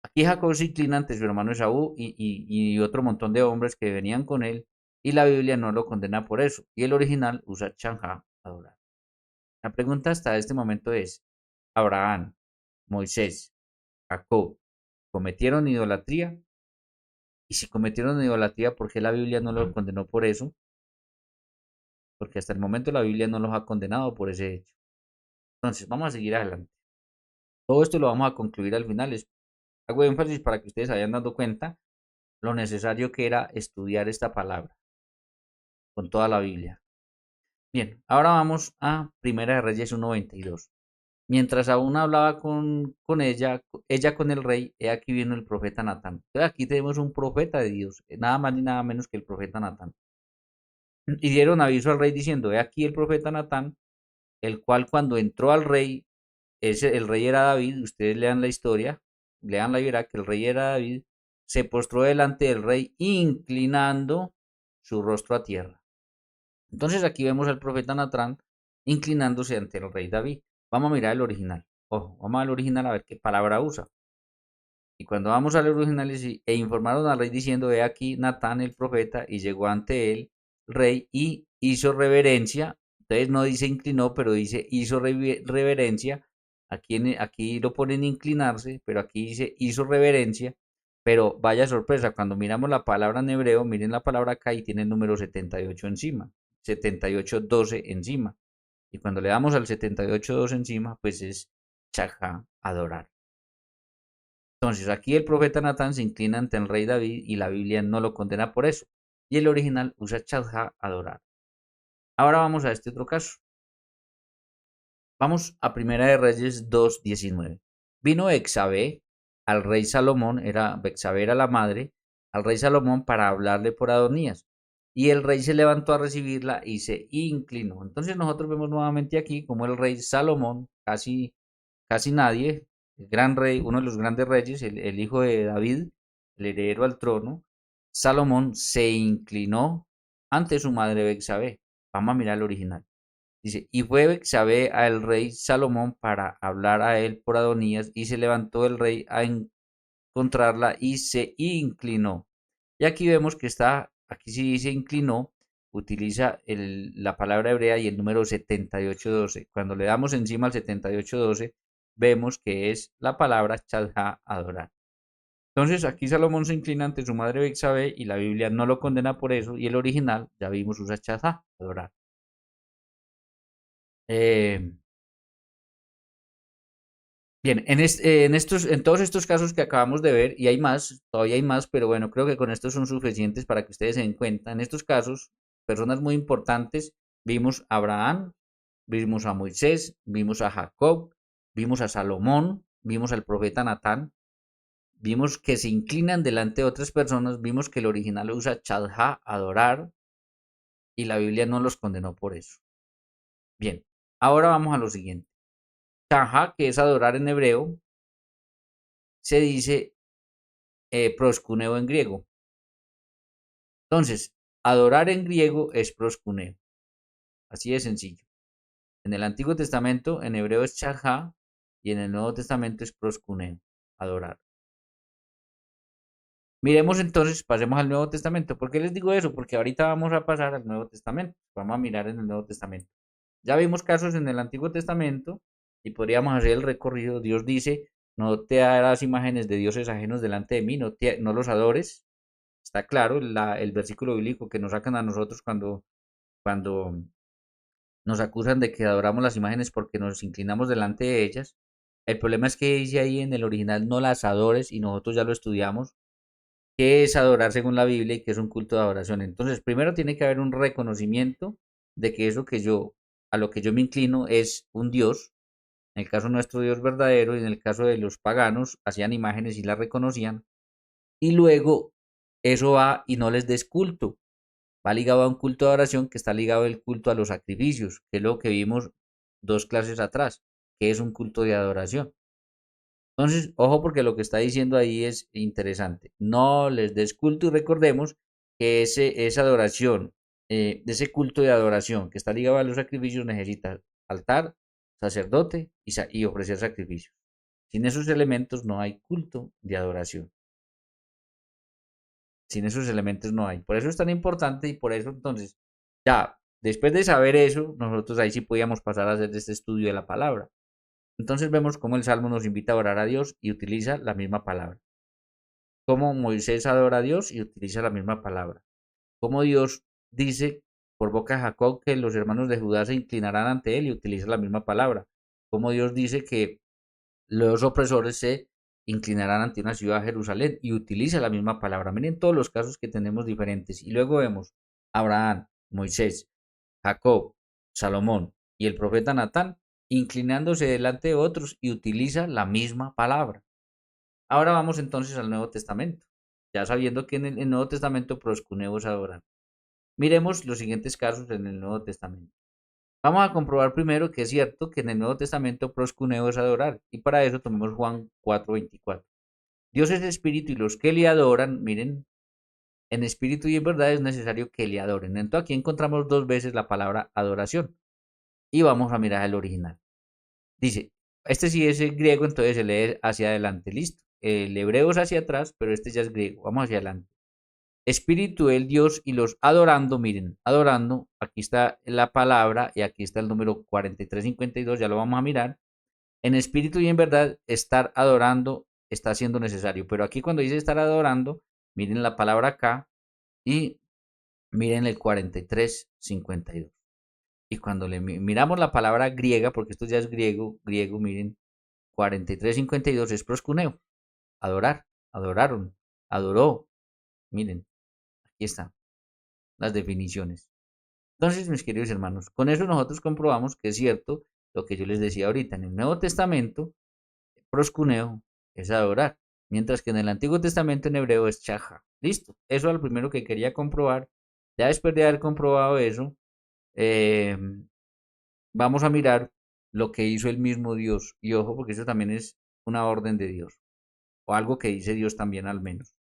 Aquí Jacob se inclina ante su hermano Esaú y otro montón de hombres que venían con él, y la Biblia no lo condena por eso. Y el original usa chanjá, adorar. La pregunta hasta este momento es, ¿Abraham, Moisés, Jacob cometieron idolatría? Y si cometieron idolatría, ¿por qué la Biblia no los condenó por eso? Porque hasta el momento la Biblia no los ha condenado por ese hecho. Entonces, vamos a seguir adelante. Todo esto lo vamos a concluir al final. Hago énfasis para que ustedes hayan dado cuenta lo necesario que era estudiar esta palabra con toda la Biblia. Bien, ahora vamos a Primera de Reyes 1:22. Mientras aún hablaba con ella con el rey, he aquí vino el profeta Natán. Entonces aquí tenemos un profeta de Dios, nada más ni nada menos que el profeta Natán. Y dieron aviso al rey diciendo, he aquí el profeta Natán, el cual cuando entró al rey, el rey era David, ustedes lean la historia, leanla y verá que el rey era David, se postró delante del rey inclinando su rostro a tierra. Entonces aquí vemos al profeta Natán inclinándose ante el rey David. Vamos a mirar el original. Ojo, vamos al original a ver qué palabra usa. Y cuando vamos al original e informaron al rey diciendo, he aquí Natán el profeta, y llegó ante él el rey y hizo reverencia. Entonces no dice inclinó, pero dice hizo reverencia. Aquí lo ponen inclinarse, pero aquí dice hizo reverencia. Pero vaya sorpresa, cuando miramos la palabra en hebreo, miren la palabra acá y tiene el número 78 encima, 7812 encima. Y cuando le damos al 7812 encima, pues es chajá, adorar. Entonces aquí el profeta Natán se inclina ante el rey David y la Biblia no lo condena por eso. Y el original usa chadja, adorar. Ahora vamos a este otro caso. Vamos a Primera de Reyes 2:19. Vino Bexabé al rey Salomón, Bexabé era la madre, al rey Salomón para hablarle por Adonías. Y el rey se levantó a recibirla y se inclinó. Entonces nosotros vemos nuevamente aquí como el rey Salomón, casi nadie, el gran rey, uno de los grandes reyes, el hijo de David, el heredero al trono, Salomón se inclinó ante su madre Bexabé. Vamos a mirar el original. Dice, y fue Bexabé al rey Salomón para hablar a él por Adonías, y se levantó el rey a encontrarla y se inclinó. Y aquí vemos que aquí sí se inclinó, utiliza la palabra hebrea y el número 7812. Cuando le damos encima al 7812, vemos que es la palabra chadja, adorar. Entonces aquí Salomón se inclina ante su madre Bexabé y la Biblia no lo condena por eso, y el original, ya vimos, usa chadja, adorar. Eh, Bien, en todos estos casos que acabamos de ver, y hay más, todavía hay más, pero bueno, creo que con estos son suficientes para que ustedes se den cuenta. En estos casos, personas muy importantes, vimos a Abraham, vimos a Moisés, vimos a Jacob, vimos a Salomón, vimos al profeta Natán, vimos que se inclinan delante de otras personas, vimos que el original usa chadja, adorar, y la Biblia no los condenó por eso. Bien, ahora vamos a lo siguiente. Shahá, que es adorar en hebreo, se dice proskuneo en griego. Entonces, adorar en griego es proskuneo. Así de sencillo. En el Antiguo Testamento, en hebreo es shahá, y en el Nuevo Testamento es proskuneo, adorar. Miremos entonces, pasemos al Nuevo Testamento. ¿Por qué les digo eso? Porque ahorita vamos a pasar al Nuevo Testamento. Vamos a mirar en el Nuevo Testamento. Ya vimos casos en el Antiguo Testamento y podríamos hacer el recorrido. Dios dice, no te harás imágenes de dioses ajenos delante de mí, no los adores. Está claro el versículo bíblico que nos sacan a nosotros cuando nos acusan de que adoramos las imágenes porque nos inclinamos delante de ellas. El problema es que dice ahí en el original no las adores y nosotros ya lo estudiamos. ¿Qué es adorar según la Biblia y qué es un culto de adoración? Entonces, primero tiene que haber un reconocimiento de que eso a lo que yo me inclino es un Dios, en el caso nuestro Dios verdadero, y en el caso de los paganos, hacían imágenes y las reconocían, y luego eso va y no les des culto, va ligado a un culto de adoración que está ligado al culto a los sacrificios, que es lo que vimos dos clases atrás, que es un culto de adoración. Entonces, ojo porque lo que está diciendo ahí es interesante. No les des culto y recordemos que esa adoración, ese culto de adoración que está ligado a los sacrificios necesita altar, sacerdote y ofrecer sacrificios. Sin esos elementos no hay culto de adoración. Sin esos elementos no hay. Por eso es tan importante y por eso entonces, ya, después de saber eso, nosotros ahí sí podíamos pasar a hacer este estudio de la palabra. Entonces vemos cómo el Salmo nos invita a orar a Dios y utiliza la misma palabra. Cómo Moisés adora a Dios y utiliza la misma palabra. Cómo Dios dice por boca de Jacob que los hermanos de Judá se inclinarán ante él y utiliza la misma palabra. Cómo Dios dice que los opresores se inclinarán ante una ciudad, Jerusalén, y utiliza la misma palabra. Miren todos los casos que tenemos diferentes. Y luego vemos Abraham, Moisés, Jacob, Salomón y el profeta Natán inclinándose delante de otros y utiliza la misma palabra. Ahora vamos entonces al Nuevo Testamento, ya sabiendo que en el Nuevo Testamento proscuneo es adorar. Miremos los siguientes casos en el Nuevo Testamento. Vamos a comprobar primero que es cierto que en el Nuevo Testamento proscuneo es adorar, y para eso tomemos Juan 4:24. Dios es espíritu y los que le adoran, miren, en espíritu y en verdad es necesario que le adoren. Entonces aquí encontramos dos veces la palabra adoración y vamos a mirar el original. Dice, este sí es el griego, entonces se lee hacia adelante, listo. El hebreo es hacia atrás, pero este ya es griego. Vamos hacia adelante. Espíritu el Dios y los adorando, miren, adorando, aquí está la palabra y aquí está el número 4352, ya lo vamos a mirar. En espíritu y en verdad, estar adorando está siendo necesario, pero aquí cuando dice estar adorando, miren la palabra acá y miren el 4352. Y cuando le miramos la palabra griega, porque esto ya es griego, miren, 4352 es proscuneo, adorar, adoraron, adoró, miren, aquí están las definiciones. Entonces, mis queridos hermanos, con eso nosotros comprobamos que es cierto lo que yo les decía ahorita. En el Nuevo Testamento, proscuneo es adorar, mientras que en el Antiguo Testamento en hebreo es chaja. Listo, eso es lo primero que quería comprobar. Ya después de haber comprobado eso, eh, vamos a mirar lo que hizo el mismo Dios. Y ojo, porque eso también es una orden de Dios, o algo que dice Dios también al menos.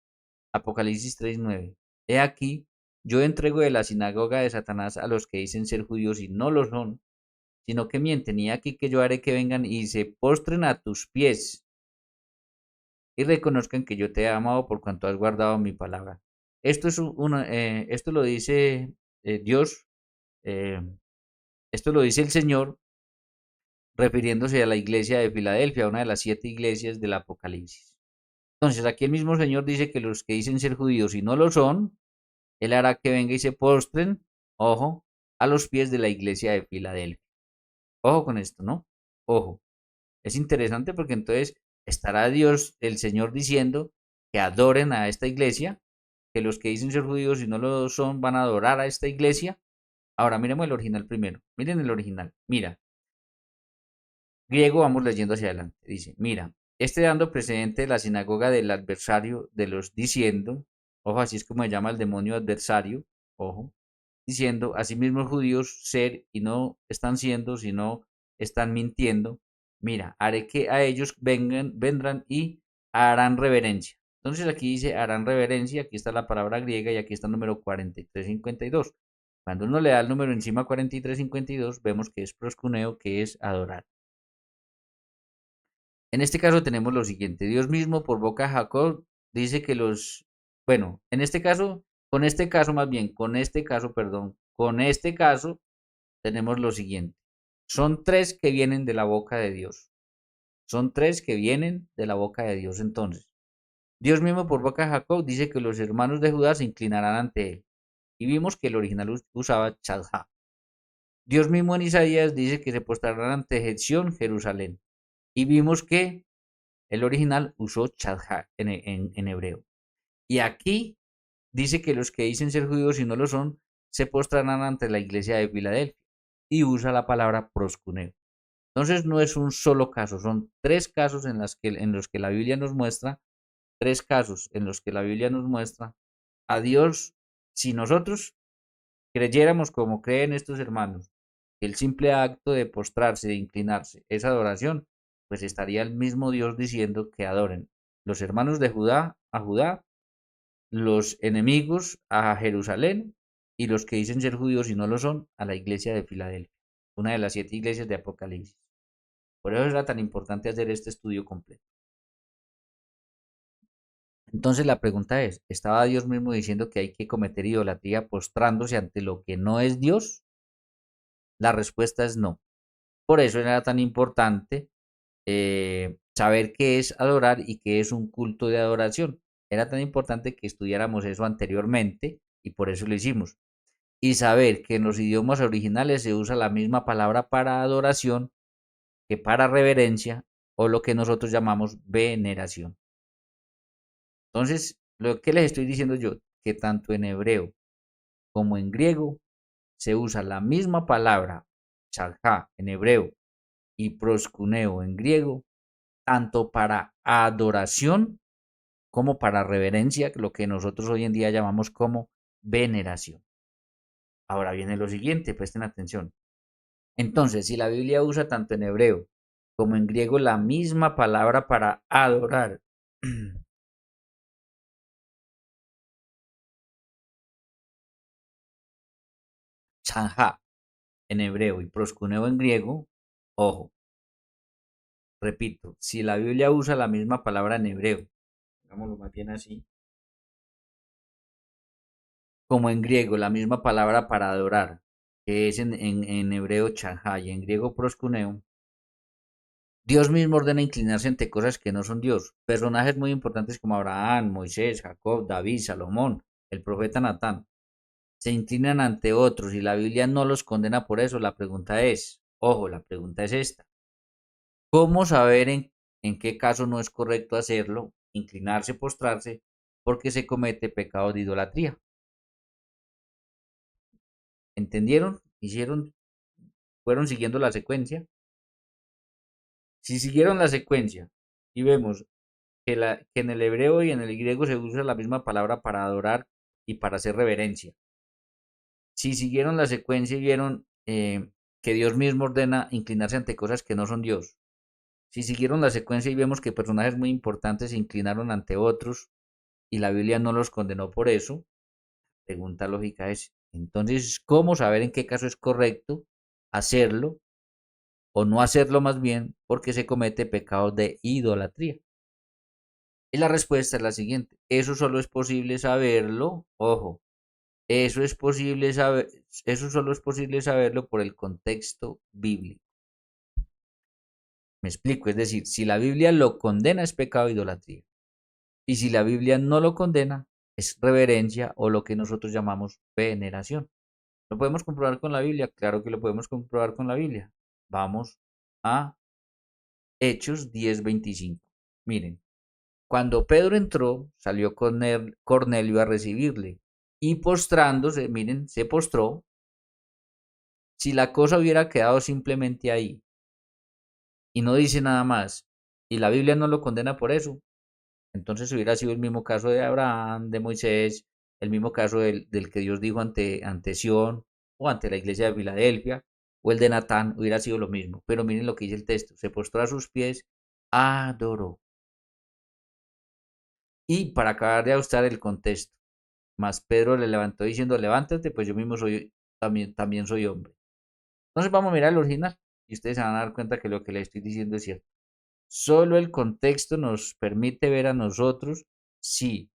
Apocalipsis 3:9. He aquí, yo entrego de la sinagoga de Satanás a los que dicen ser judíos y no lo son, sino que mienten. Y aquí que yo haré que vengan y se postren a tus pies y reconozcan que yo te he amado por cuanto has guardado mi palabra. Esto lo dice Dios, eh, esto lo dice el Señor refiriéndose a la iglesia de Filadelfia, una de las 7 iglesias del Apocalipsis. Entonces, aquí el mismo Señor dice que los que dicen ser judíos y no lo son, Él hará que venga y se postren, ojo, a los pies de la iglesia de Filadelfia. Ojo con esto, ¿no? Ojo. Es interesante porque entonces estará Dios, el Señor, diciendo que adoren a esta iglesia, que los que dicen ser judíos y no lo son van a adorar a esta iglesia. Ahora, miremos el original primero. Miren el original. Mira, griego, vamos leyendo hacia adelante. Dice, mira, este dando precedente de la sinagoga del adversario de los diciendo, ojo, así es como se llama el demonio adversario, ojo, diciendo, asimismo judíos ser y no están siendo, sino están mintiendo, Mira, haré que a ellos vendrán y harán reverencia. Entonces aquí dice harán reverencia, aquí está la palabra griega y aquí está el número 4352. Cuando uno le da el número encima 4352, vemos que es proscuneo, que es adorar. En este caso tenemos lo siguiente, Dios mismo por boca de Jacob dice que bueno, en este caso, con este caso tenemos lo siguiente. Son tres que vienen de la boca de Dios. Son tres que vienen de la boca de Dios entonces. Dios mismo por boca de Jacob dice que los hermanos de Judá se inclinarán ante él. Y vimos que el original usaba Chadha. Dios mismo en Isaías dice que se postrarán ante Getzión, Jerusalén. Y vimos que el original usó Chadha en hebreo. Y aquí dice que los que dicen ser judíos y no lo son, se postrarán ante la iglesia de Filadelfia. Y usa la palabra proscuneo. Entonces no es un solo caso, son tres casos en los que la Biblia nos muestra, tres casos en los que la Biblia nos muestra a Dios. Si nosotros creyéramos como creen estos hermanos, que el simple acto de postrarse, de inclinarse, es adoración, pues estaría el mismo Dios diciendo que adoren los hermanos de Judá a Judá, los enemigos a Jerusalén y los que dicen ser judíos y no lo son a la iglesia de Filadelfia, una de las 7 iglesias de Apocalipsis. Por eso era tan importante hacer este estudio completo. Entonces la pregunta es, ¿estaba Dios mismo diciendo que hay que cometer idolatría postrándose ante lo que no es Dios? La respuesta es no. Por eso era tan importante saber qué es adorar y qué es un culto de adoración. Era tan importante que estudiáramos eso anteriormente y por eso lo hicimos. Y saber que en los idiomas originales se usa la misma palabra para adoración que para reverencia o lo que nosotros llamamos veneración. Entonces, lo que les estoy diciendo yo, que tanto en hebreo como en griego se usa la misma palabra, chalá en hebreo y proscuneo en griego, tanto para adoración como para reverencia, lo que nosotros hoy en día llamamos como veneración. Ahora viene lo siguiente, presten atención. Entonces, si la Biblia usa tanto en hebreo como en griego la misma palabra para adorar, chanja en hebreo y proscuneo en griego, ojo, repito, si la Biblia usa la misma palabra en hebreo, digámoslo más bien así, como en griego, la misma palabra para adorar, que es en hebreo chanja y en griego proscuneo, Dios mismo ordena inclinarse ante cosas que no son Dios. Personajes muy importantes como Abraham, Moisés, Jacob, David, Salomón, el profeta Natán, se inclinan ante otros y la Biblia no los condena por eso. La pregunta es, ojo, la pregunta es esta. ¿Cómo saber en qué caso no es correcto hacerlo, inclinarse, postrarse, porque se comete pecado de idolatría? ¿Entendieron? ¿Hicieron? ¿Fueron siguiendo la secuencia? Si siguieron la secuencia y vemos que en el hebreo y en el griego se usa la misma palabra para adorar y para hacer reverencia. Si siguieron la secuencia y vieron que Dios mismo ordena inclinarse ante cosas que no son Dios. Si siguieron la secuencia y vemos que personajes muy importantes se inclinaron ante otros y la Biblia no los condenó por eso, pregunta lógica es, entonces, ¿cómo saber en qué caso es correcto hacerlo o no hacerlo más bien porque se comete pecado de idolatría? Y la respuesta es la siguiente. Eso solo es posible saberlo, ojo, eso solo es posible saberlo por el contexto bíblico. Me explico, es decir, si la Biblia lo condena es pecado de idolatría. Y si la Biblia no lo condena, es reverencia o lo que nosotros llamamos veneración. ¿Lo podemos comprobar con la Biblia? Claro que lo podemos comprobar con la Biblia. Vamos a Hechos 10:25. Miren, cuando Pedro entró, salió Cornelio a recibirle y postrándose, miren, se postró. Si la cosa hubiera quedado simplemente ahí y no dice nada más, y la Biblia no lo condena por eso, entonces hubiera sido el mismo caso de Abraham, de Moisés, el mismo caso del que Dios dijo ante Sión o ante la iglesia de Filadelfia, o el de Natán hubiera sido lo mismo. Pero miren lo que dice el texto. Se postró a sus pies, adoró. Y para acabar de ajustar el contexto, más Pedro le levantó diciendo, levántate, pues yo mismo soy, también soy hombre. Entonces vamos a mirar el original y ustedes se van a dar cuenta que lo que le estoy diciendo es cierto. Solo el contexto nos permite ver a nosotros si,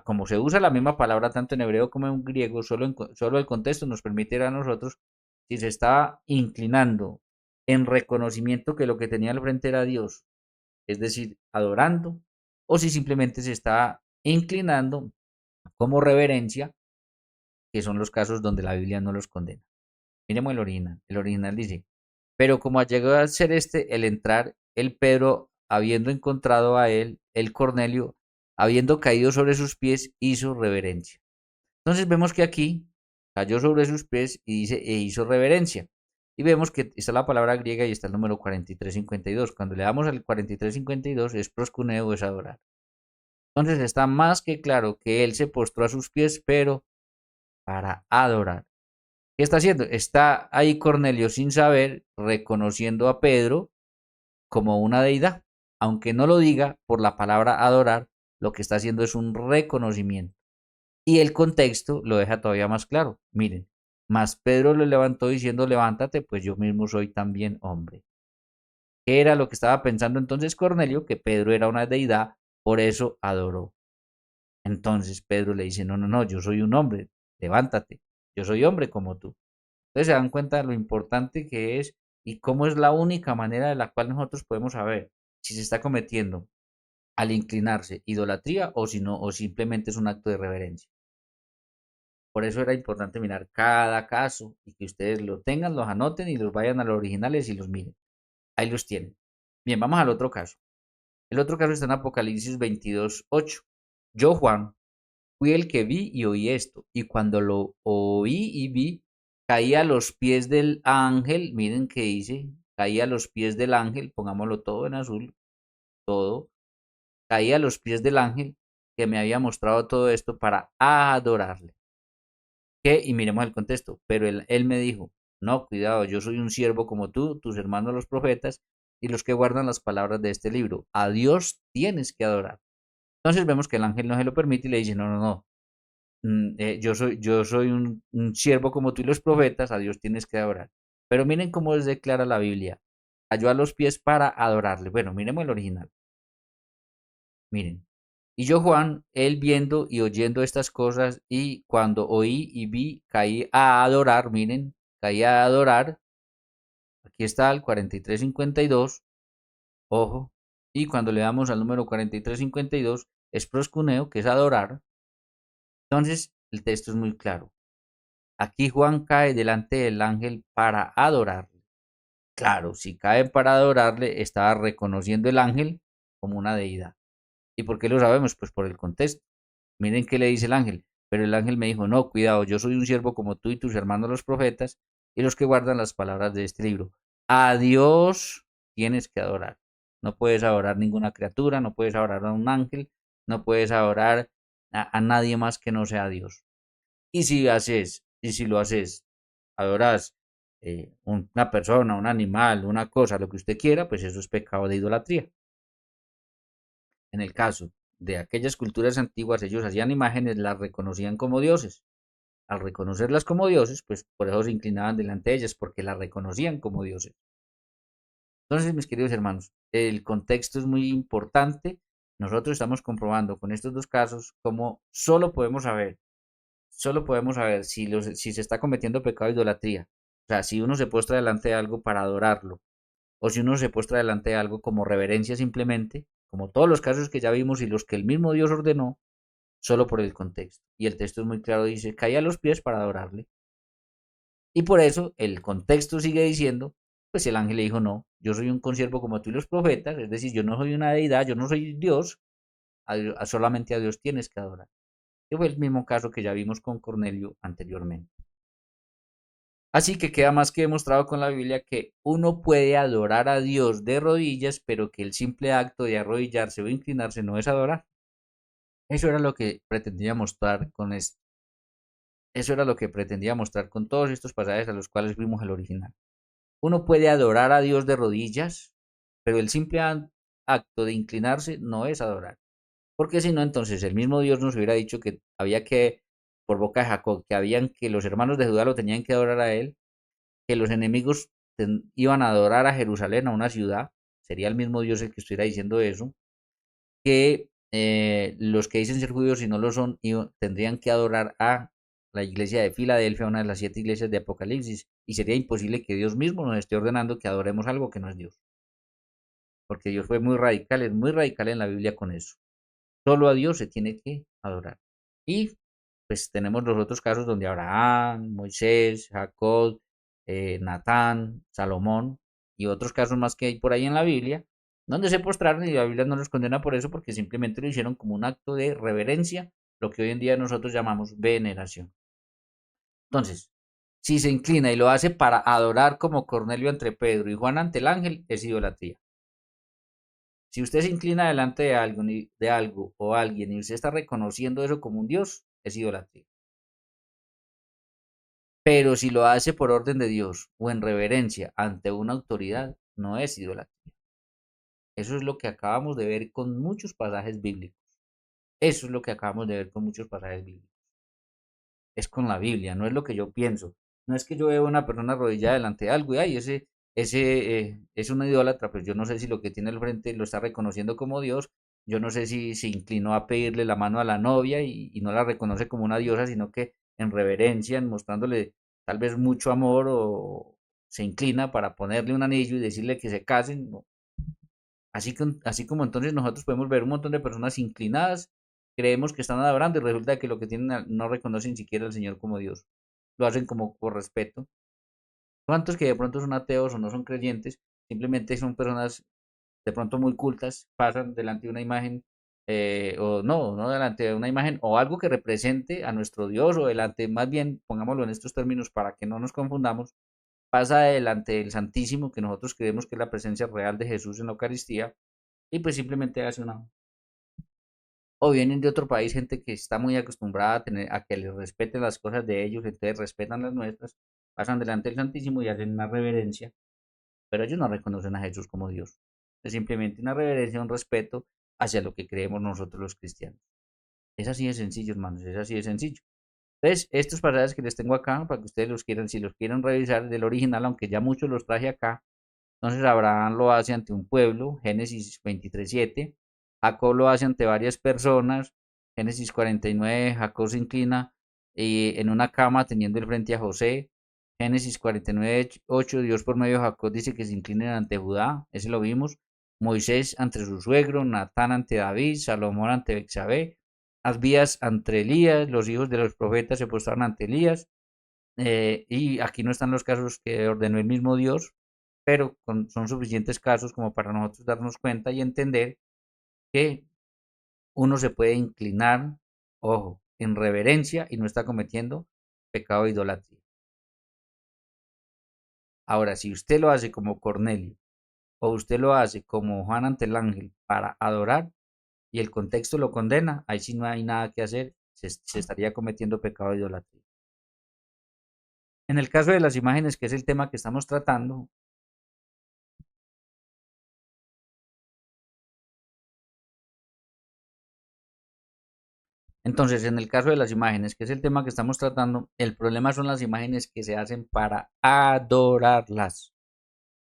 como se usa la misma palabra tanto en hebreo como en griego, solo el contexto nos permite ver a nosotros si se estaba inclinando en reconocimiento que lo que tenía al frente era Dios, es decir, adorando, o si simplemente se estaba inclinando como reverencia, que son los casos donde la Biblia no los condena. Miremos el original. El original dice, pero como llegó a ser este el entrar, el Pedro, habiendo encontrado a él, el Cornelio, habiendo caído sobre sus pies, hizo reverencia. Entonces vemos que aquí cayó sobre sus pies y dice, e hizo reverencia. Y vemos que está la palabra griega y está el número 4352. Cuando le damos al 4352 es proscuneo, es adorar. Entonces está más que claro que él se postró a sus pies, pero para adorar. ¿Qué está haciendo? Está ahí Cornelio sin saber, reconociendo a Pedro como una deidad. Aunque no lo diga por la palabra adorar, lo que está haciendo es un reconocimiento. Y el contexto lo deja todavía más claro. Miren, mas Pedro lo levantó diciendo, levántate, pues yo mismo soy también hombre. ¿Qué era lo que estaba pensando entonces Cornelio? Que Pedro era una deidad, por eso adoró. Entonces Pedro le dice, no, no, no, yo soy un hombre, levántate, yo soy hombre como tú. Entonces se dan cuenta de lo importante que es y cómo es la única manera de la cual nosotros podemos saber si se está cometiendo al inclinarse idolatría o si no, o simplemente es un acto de reverencia. Por eso era importante mirar cada caso y que ustedes lo tengan, los anoten y los vayan a los originales y los miren. Ahí los tienen. Bien, vamos al otro caso. El otro caso está en Apocalipsis 22:8. Yo, Juan, fui el que vi y oí esto, y cuando lo oí y vi, caí a los pies del ángel, miren qué dice, caí a los pies del ángel, pongámoslo todo en azul, todo, caí a los pies del ángel que me había mostrado todo esto para adorarle. ¿Qué? Y miremos el contexto, pero él me dijo, no, cuidado, yo soy un siervo como tú, tus hermanos los profetas y los que guardan las palabras de este libro. A Dios tienes que adorar. Entonces vemos que el ángel no se lo permite y le dice, no, no, no, yo soy un siervo como tú y los profetas, a Dios tienes que adorar. Pero miren cómo les declara la Biblia. Cayó a los pies para adorarle. Bueno, miremos el original. Miren. Y yo, Juan, él viendo y oyendo estas cosas, y cuando oí y vi, caí a adorar, miren, caí a adorar. Aquí está el 4352, ojo. Y cuando le damos al número 4352, es proscuneo, que es adorar. Entonces, el texto es muy claro. Aquí Juan cae delante del ángel para adorarle. Claro, si cae para adorarle, estaba reconociendo el ángel como una deidad. ¿Y por qué lo sabemos? Pues por el contexto. Miren qué le dice el ángel. Pero el ángel me dijo, no, cuidado, yo soy un siervo como tú y tus hermanos los profetas y los que guardan las palabras de este libro. A Dios tienes que adorar. No puedes adorar ninguna criatura, no puedes adorar a un ángel, no puedes adorar a nadie más que no sea Dios. Y si lo haces, adoras una persona, un animal, una cosa, lo que usted quiera, pues eso es pecado de idolatría. En el caso de aquellas culturas antiguas, ellos hacían imágenes, las reconocían como dioses. Al reconocerlas como dioses, pues por eso se inclinaban delante de ellas, porque las reconocían como dioses. Entonces, mis queridos hermanos, el contexto es muy importante. Nosotros estamos comprobando con estos dos casos cómo solo podemos saber si se está cometiendo pecado de idolatría. O sea, si uno se postra delante de algo para adorarlo, o si uno se postra delante de algo como reverencia simplemente, como todos los casos que ya vimos y los que el mismo Dios ordenó, solo por el contexto. Y el texto es muy claro, dice, cae a los pies para adorarle. Y por eso el contexto sigue diciendo, pues el ángel le dijo, no, yo soy un consiervo como tú y los profetas, es decir, yo no soy una deidad, yo no soy Dios, solamente a Dios tienes que adorar. Que fue el mismo caso que ya vimos con Cornelio anteriormente. Así que queda más que demostrado con la Biblia que uno puede adorar a Dios de rodillas, pero que el simple acto de arrodillarse o inclinarse no es adorar. Eso era lo que pretendía mostrar con esto. Eso era lo que pretendía mostrar con todos estos pasajes a los cuales vimos el original. Uno puede adorar a Dios de rodillas, pero el simple acto de inclinarse no es adorar. Porque si no, entonces el mismo Dios nos hubiera dicho que había que, por boca de Jacob, que los hermanos de Judá lo tenían que adorar a él, que los enemigos iban a adorar a Jerusalén, a una ciudad, sería el mismo Dios el que estuviera diciendo eso, que los que dicen ser judíos y no lo son, tendrían que adorar a la iglesia de Filadelfia, una de las 7 iglesias de Apocalipsis, y sería imposible que Dios mismo nos esté ordenando que adoremos algo que no es Dios, porque Dios fue muy radical, es muy radical en la Biblia con eso. Solo a Dios se tiene que adorar. Y pues tenemos los otros casos donde Abraham, Moisés, Jacob, Natán, Salomón y otros casos más que hay por ahí en la Biblia, donde se postraron y la Biblia no los condena por eso porque simplemente lo hicieron como un acto de reverencia, lo que hoy en día nosotros llamamos veneración. Entonces, si se inclina y lo hace para adorar como Cornelio ante Pedro y Juan ante el ángel, es idolatría. Si usted se inclina delante de algo o alguien y usted está reconociendo eso como un Dios, es idolatría. Pero si lo hace por orden de Dios o en reverencia ante una autoridad, no es idolatría. Eso es lo que acabamos de ver con muchos pasajes bíblicos. Eso es lo que acabamos de ver con muchos pasajes bíblicos. Es con la Biblia, no es lo que yo pienso. No es que yo vea a una persona arrodillada delante de algo y ay, ese es una idólatra, pues yo no sé si lo que tiene al frente lo está reconociendo como Dios, yo no sé si se inclinó a pedirle la mano a la novia y no la reconoce como una diosa, sino que en reverencia, mostrándole tal vez mucho amor o se inclina para ponerle un anillo y decirle que se casen. No. Así como entonces nosotros podemos ver un montón de personas inclinadas, creemos que están adorando y resulta que lo que tienen no reconocen siquiera al Señor como Dios. Lo hacen como por respeto. ¿Cuántos que de pronto son ateos o no son creyentes? Simplemente son personas de pronto muy cultas, pasan delante de una imagen, o no delante de una imagen, o algo que represente a nuestro Dios, o delante, más bien, pongámoslo en estos términos para que no nos confundamos, pasa delante del Santísimo, que nosotros creemos que es la presencia real de Jesús en la Eucaristía, y pues simplemente hace una. O vienen de otro país, gente que está muy acostumbrada a que les respeten las cosas de ellos, entonces respetan las nuestras, pasan delante del Santísimo y hacen una reverencia, pero ellos no reconocen a Jesús como Dios. Es simplemente una reverencia, un respeto hacia lo que creemos nosotros los cristianos. Es así de sencillo, hermanos, es así de sencillo. Entonces, estos pasajes que les tengo acá, para que ustedes los quieran, si los quieren revisar del original, aunque ya muchos los traje acá, entonces Abraham lo hace ante un pueblo, Génesis 23:7. Jacob lo hace ante varias personas, Génesis 49. Jacob se inclina en una cama teniendo el frente a José. Génesis 49:8. Dios por medio de Jacob dice que se inclinen ante Judá, ese lo vimos. Moisés ante su suegro, Natán ante David, Salomón ante Bexabé, Abías ante Elías, los hijos de los profetas se postraron ante Elías. Y aquí no están los casos que ordenó el mismo Dios, pero son suficientes casos como para nosotros darnos cuenta y entender que uno se puede inclinar, ojo, en reverencia y no está cometiendo pecado de idolatría. Ahora, si usted lo hace como Cornelio o usted lo hace como Juan ante el ángel para adorar y el contexto lo condena, ahí sí no hay nada que hacer, se estaría cometiendo pecado de idolatría. En el caso de las imágenes, que es el tema que estamos tratando, entonces, en el caso de las imágenes, que es el tema que estamos tratando, el problema son las imágenes que se hacen para adorarlas,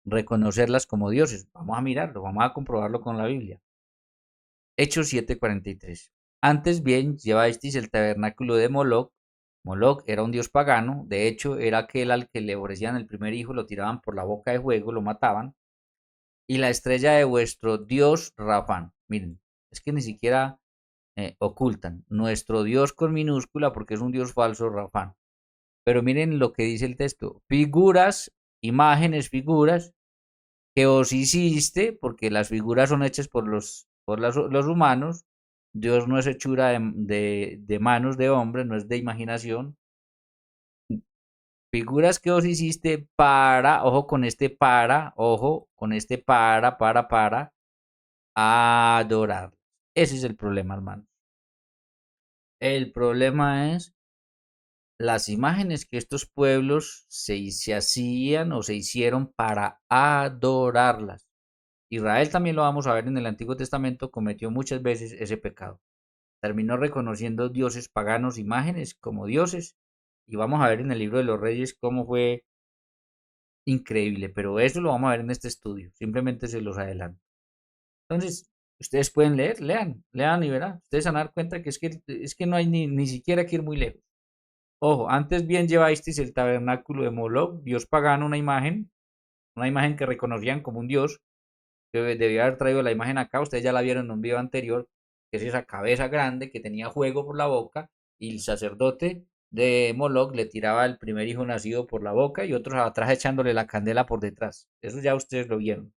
reconocerlas como dioses. Vamos a mirarlo, vamos a comprobarlo con la Biblia. Hechos 7:43. Antes bien, llevasteis el tabernáculo de Moloc. Moloc era un dios pagano, de hecho era aquel al que le ofrecían el primer hijo, lo tiraban por la boca de fuego, lo mataban. Y la estrella de vuestro dios Rafán. Miren, es que ni siquiera ocultan. Nuestro Dios con minúscula porque es un Dios falso, Rafán. Pero miren lo que dice el texto. Figuras, imágenes, figuras que os hiciste, porque las figuras son hechas por los humanos. Dios no es hechura de manos de hombre, no es de imaginación. Figuras que os hiciste para, ojo con este para, ojo con este para adorar. Ese es el problema, hermano. El problema es las imágenes que estos pueblos se hacían o se hicieron para adorarlas. Israel también lo vamos a ver en el Antiguo Testamento, cometió muchas veces ese pecado. Terminó reconociendo dioses paganos, imágenes como dioses, y vamos a ver en el libro de los Reyes cómo fue increíble, pero eso lo vamos a ver en este estudio, simplemente se los adelanto. Entonces, ustedes pueden leer, lean y verán, ustedes se van a dar cuenta que es que no hay ni siquiera que ir muy lejos. Ojo, antes bien llevasteis el tabernáculo de Moloch, dios pagano, una imagen que reconocían como un dios, que debía haber traído la imagen acá, ustedes ya la vieron en un video anterior, que es esa cabeza grande que tenía fuego por la boca, y el sacerdote de Moloch le tiraba el primer hijo nacido por la boca y otros atrás echándole la candela por detrás. Eso ya ustedes lo vieron.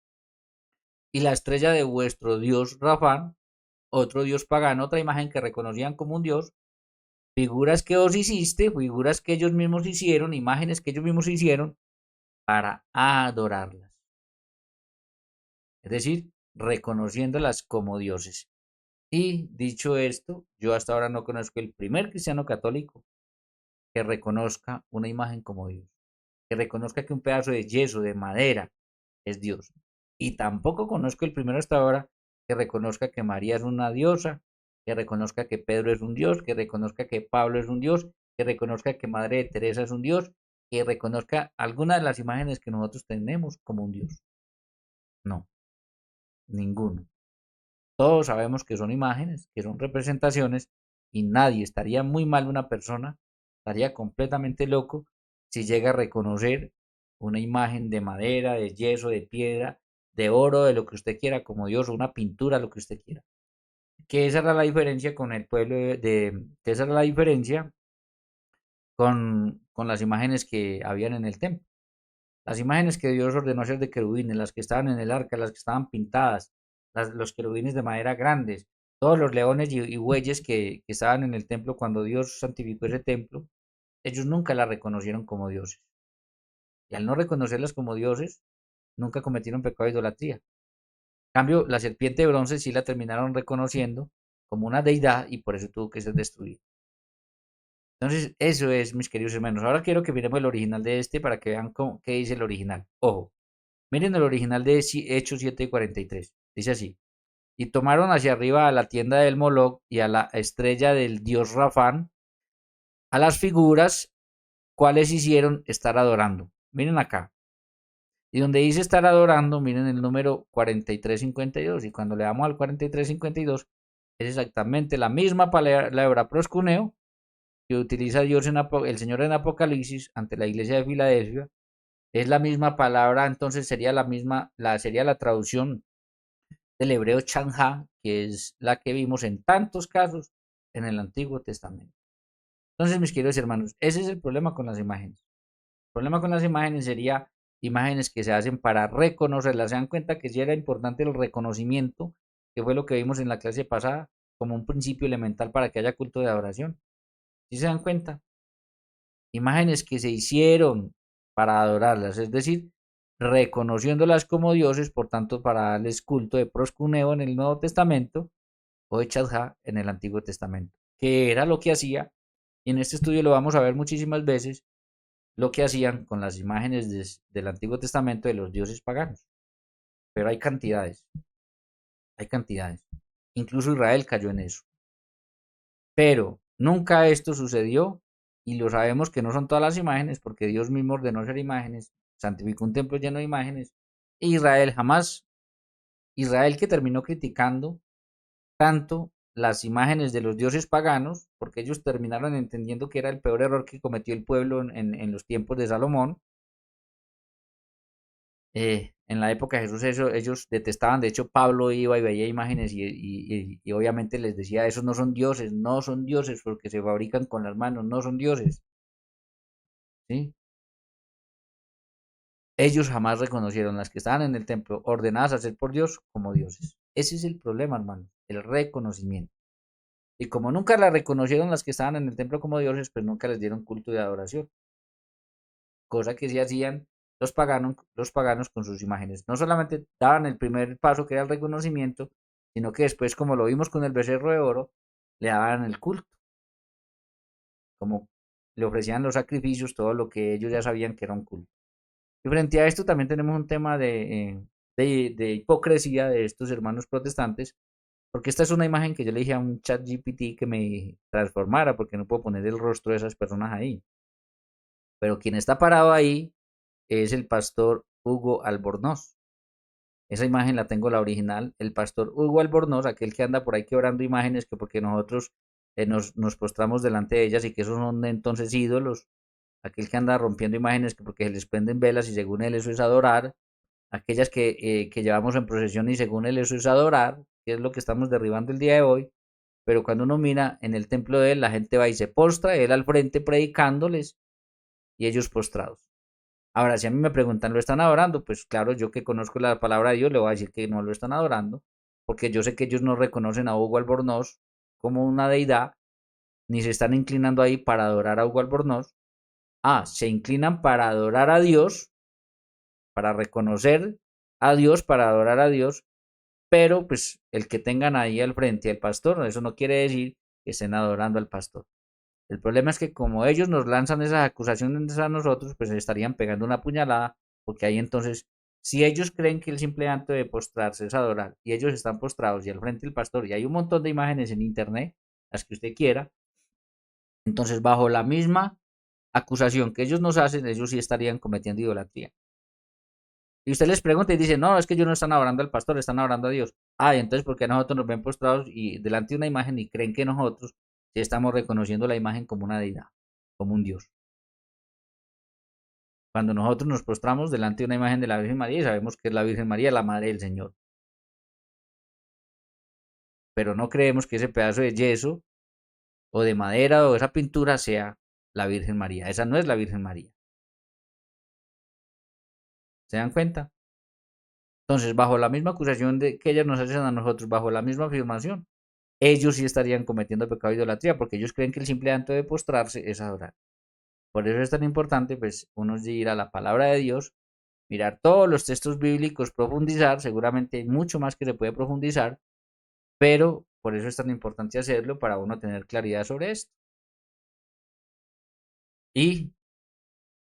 Y la estrella de vuestro dios Rafán, otro dios pagano, otra imagen que reconocían como un dios, figuras que os hiciste, figuras que ellos mismos hicieron, imágenes que ellos mismos hicieron para adorarlas. Es decir, reconociéndolas como dioses. Y dicho esto, yo hasta ahora no conozco el primer cristiano católico que reconozca una imagen como Dios, que reconozca que un pedazo de yeso, de madera, es Dios. Y tampoco conozco el primero hasta ahora que reconozca que María es una diosa, que reconozca que Pedro es un dios, que reconozca que Pablo es un dios, que reconozca que Madre de Teresa es un dios, que reconozca alguna de las imágenes que nosotros tenemos como un dios. No, ninguno. Todos sabemos que son imágenes, que son representaciones, y nadie, estaría muy mal una persona, estaría completamente loco si llega a reconocer una imagen de madera, de yeso, de piedra, de oro, de lo que usted quiera, como Dios, o una pintura, lo que usted quiera. Que esa era la diferencia con el pueblo que esa era la diferencia con las imágenes que habían en el templo. Las imágenes que Dios ordenó hacer de querubines, las que estaban en el arca, las que estaban pintadas, los querubines de madera grandes, todos los leones y bueyes que estaban en el templo cuando Dios santificó ese templo, ellos nunca las reconocieron como dioses. Y al no reconocerlas como dioses, nunca cometieron pecado de idolatría. En cambio, la serpiente de bronce sí la terminaron reconociendo como una deidad y por eso tuvo que ser destruida. Entonces, eso es, mis queridos hermanos. Ahora quiero que miremos el original de este para que vean qué dice el original. Ojo, miren el original de Hechos 7:43. Dice así. Y tomaron hacia arriba a la tienda del Moloch y a la estrella del dios Rafán, a las figuras cuales hicieron estar adorando. Miren acá. Y donde dice estar adorando, miren el número 43:52. Y cuando le damos al 43:52, es exactamente la misma palabra proscuneo que utiliza Dios el Señor en Apocalipsis ante la iglesia de Filadelfia. Es la misma palabra, entonces sería sería la traducción del hebreo chanja, que es la que vimos en tantos casos en el Antiguo Testamento. Entonces, mis queridos hermanos, ese es el problema con las imágenes. El problema con las imágenes sería imágenes que se hacen para reconocerlas. Se dan cuenta que sí era importante el reconocimiento, que fue lo que vimos en la clase pasada, como un principio elemental para que haya culto de adoración. ¿Sí se dan cuenta? Imágenes que se hicieron para adorarlas, es decir, reconociéndolas como dioses, por tanto, para darles culto de proscuneo en el Nuevo Testamento o de Chadha en el Antiguo Testamento, que era lo que hacía, y en este estudio lo vamos a ver muchísimas veces, lo que hacían con las imágenes del Antiguo Testamento de los dioses paganos. Pero hay cantidades. Incluso Israel cayó en eso. Pero nunca esto sucedió y lo sabemos que no son todas las imágenes porque Dios mismo ordenó hacer imágenes, santificó un templo lleno de imágenes. E Israel jamás, Israel que terminó criticando tanto las imágenes de los dioses paganos, porque ellos terminaron entendiendo que era el peor error que cometió el pueblo en los tiempos de Salomón. En la época de Jesús ellos detestaban, de hecho Pablo iba y veía imágenes y obviamente les decía, esos no son dioses, no son dioses porque se fabrican con las manos, no son dioses, ¿sí? Ellos jamás reconocieron las que estaban en el templo ordenadas a ser por Dios como dioses. Ese es el problema, hermano, el reconocimiento. Y como nunca las reconocieron las que estaban en el templo como dioses, pues nunca les dieron culto de adoración, cosa que sí hacían los paganos con sus imágenes. No solamente daban el primer paso que era el reconocimiento, sino que después, como lo vimos con el becerro de oro, le daban el culto, como le ofrecían los sacrificios, todo lo que ellos ya sabían que era un culto. Y frente a esto también tenemos un tema de hipocresía de estos hermanos protestantes, porque esta es una imagen que yo le dije a un chat GPT que me transformara, porque no puedo poner el rostro de esas personas ahí. Pero quien está parado ahí es el pastor Hugo Albornoz. Esa imagen la tengo la original. El pastor Hugo Albornoz, aquel que anda por ahí quebrando imágenes que porque nosotros nos postramos delante de ellas y que esos son entonces ídolos. Aquel que anda rompiendo imágenes que porque se les prenden velas y según él eso es adorar. Aquellas que llevamos en procesión y según él eso es adorar, que es lo que estamos derribando el día de hoy. Pero cuando uno mira en el templo de él, la gente va y se postra, él al frente predicándoles y ellos postrados. Ahora, si a mí me preguntan, ¿lo están adorando? Pues claro, yo que conozco la palabra de Dios le voy a decir que no lo están adorando, porque yo sé que ellos no reconocen a Hugo Albornoz como una deidad, ni se están inclinando ahí para adorar a Hugo Albornoz. Ah, se inclinan para adorar a Dios, para reconocer a Dios, para adorar a Dios, pero pues el que tengan ahí al frente al pastor, eso no quiere decir que estén adorando al pastor. El problema es que como ellos nos lanzan esas acusaciones a nosotros, pues estarían pegando una puñalada, porque ahí entonces, si ellos creen que el simple acto de postrarse es adorar, y ellos están postrados y al frente el pastor, y hay un montón de imágenes en internet, las que usted quiera, entonces bajo la misma acusación que ellos nos hacen, ellos sí estarían cometiendo idolatría. Y usted les pregunta y dice, no, es que ellos no están adorando al pastor, están adorando a Dios. Ah, y entonces, ¿por qué nosotros nos ven postrados y delante de una imagen y creen que nosotros sí estamos reconociendo la imagen como una deidad, como un Dios? Cuando nosotros nos postramos delante de una imagen de la Virgen María y sabemos que es la Virgen María, la Madre del Señor. Pero no creemos que ese pedazo de yeso o de madera o esa pintura sea la Virgen María. Esa no es la Virgen María. ¿Se dan cuenta? Entonces, bajo la misma acusación de que ellas nos hacen a nosotros, bajo la misma afirmación, ellos sí estarían cometiendo pecado de idolatría, porque ellos creen que el simple acto de postrarse es adorar. Por eso es tan importante, pues, uno ir a la palabra de Dios, mirar todos los textos bíblicos, profundizar, seguramente hay mucho más que se puede profundizar, pero por eso es tan importante hacerlo para uno tener claridad sobre esto. Y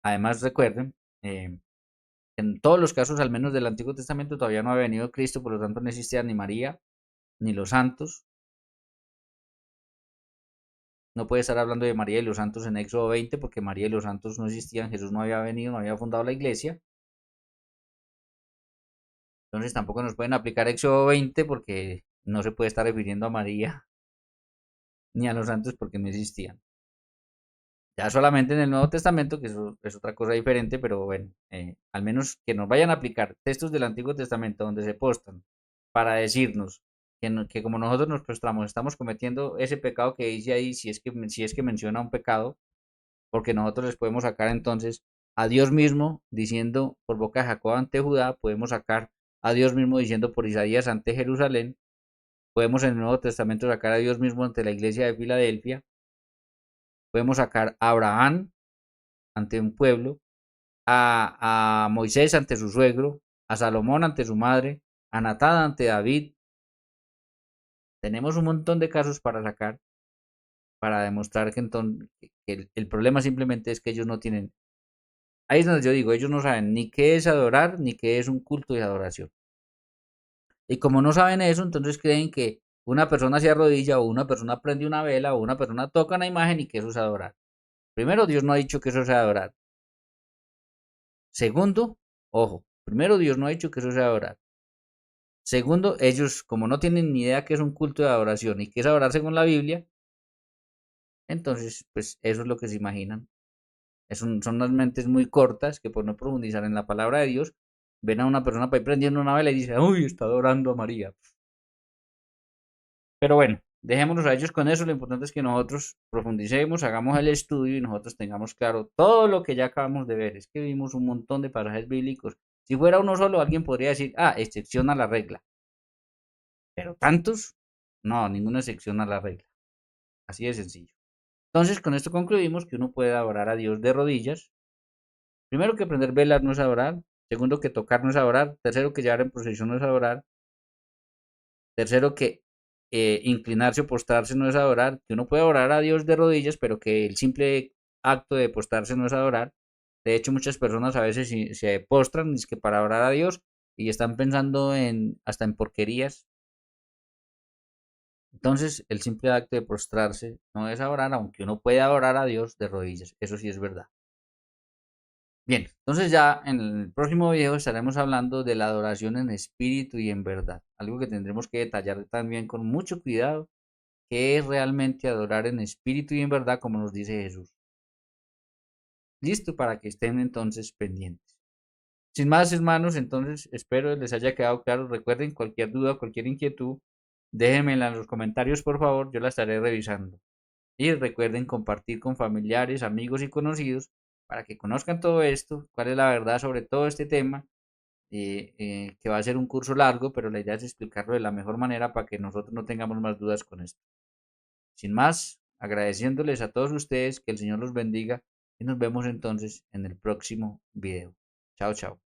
además recuerden, en todos los casos, al menos del Antiguo Testamento, todavía no ha venido Cristo, por lo tanto no existía ni María, ni los santos. No puede estar hablando de María y los santos en Éxodo 20 porque María y los santos no existían, Jesús no había venido, no había fundado la iglesia. Entonces tampoco nos pueden aplicar Éxodo 20 porque no se puede estar refiriendo a María ni a los santos porque no existían. Ya solamente en el Nuevo Testamento, que eso es otra cosa diferente, pero bueno, al menos que nos vayan a aplicar textos del Antiguo Testamento donde se postan para decirnos que como nosotros nos postramos, estamos cometiendo ese pecado que dice ahí, si es que menciona un pecado, porque nosotros les podemos sacar entonces a Dios mismo diciendo por boca de Jacob ante Judá, podemos sacar a Dios mismo diciendo por Isaías ante Jerusalén, podemos en el Nuevo Testamento sacar a Dios mismo ante la iglesia de Filadelfia, podemos sacar a Abraham ante un pueblo, a Moisés ante su suegro, a Salomón ante su madre, a Natán ante David. Tenemos un montón de casos para sacar, para demostrar que, entonces, que el problema simplemente es que ellos no tienen. Ahí es donde yo digo, ellos no saben ni qué es adorar, ni qué es un culto de adoración. Y como no saben eso, entonces creen que una persona se arrodilla o una persona prende una vela o una persona toca una imagen y que eso es adorar. Primero, Dios no ha dicho que eso sea adorar. Segundo, ojo, primero Dios no ha dicho que eso sea adorar. Segundo, ellos como no tienen ni idea que es un culto de adoración y que es adorar según la Biblia, entonces pues eso es lo que se imaginan. Son unas mentes muy cortas que por no profundizar en la palabra de Dios, ven a una persona para ir prendiendo una vela y dicen, uy, está adorando a María. Pero bueno, dejémonos a ellos con eso. Lo importante es que nosotros profundicemos, hagamos el estudio y nosotros tengamos claro todo lo que ya acabamos de ver. Es que vimos un montón de pasajes bíblicos. Si fuera uno solo, alguien podría decir, ah, excepción a la regla. Pero tantos, no, ninguna excepción a la regla. Así de sencillo. Entonces, con esto concluimos que uno puede adorar a Dios de rodillas. Primero, que prender velas no es adorar. Segundo, que tocar no es adorar. Tercero, que llevar en procesión no es adorar. Tercero, que inclinarse o postrarse no es adorar. Que uno puede adorar a Dios de rodillas, pero que el simple acto de postrarse no es adorar. De hecho, muchas personas a veces se postran es que para orar a Dios y están pensando hasta en porquerías. Entonces, el simple acto de postrarse no es adorar, aunque uno puede adorar a Dios de rodillas. Eso sí es verdad. Bien, entonces ya en el próximo video estaremos hablando de la adoración en espíritu y en verdad. Algo que tendremos que detallar también con mucho cuidado, qué es realmente adorar en espíritu y en verdad, como nos dice Jesús. Listo, para que estén entonces pendientes. Sin más, hermanos, entonces espero les haya quedado claro. Recuerden, cualquier duda, cualquier inquietud, déjenmela en los comentarios, por favor, yo la estaré revisando. Y recuerden compartir con familiares, amigos y conocidos para que conozcan todo esto, cuál es la verdad sobre todo este tema, que va a ser un curso largo, pero la idea es explicarlo de la mejor manera para que nosotros no tengamos más dudas con esto. Sin más, agradeciéndoles a todos ustedes, que el Señor los bendiga y nos vemos entonces en el próximo video. Chao, chao.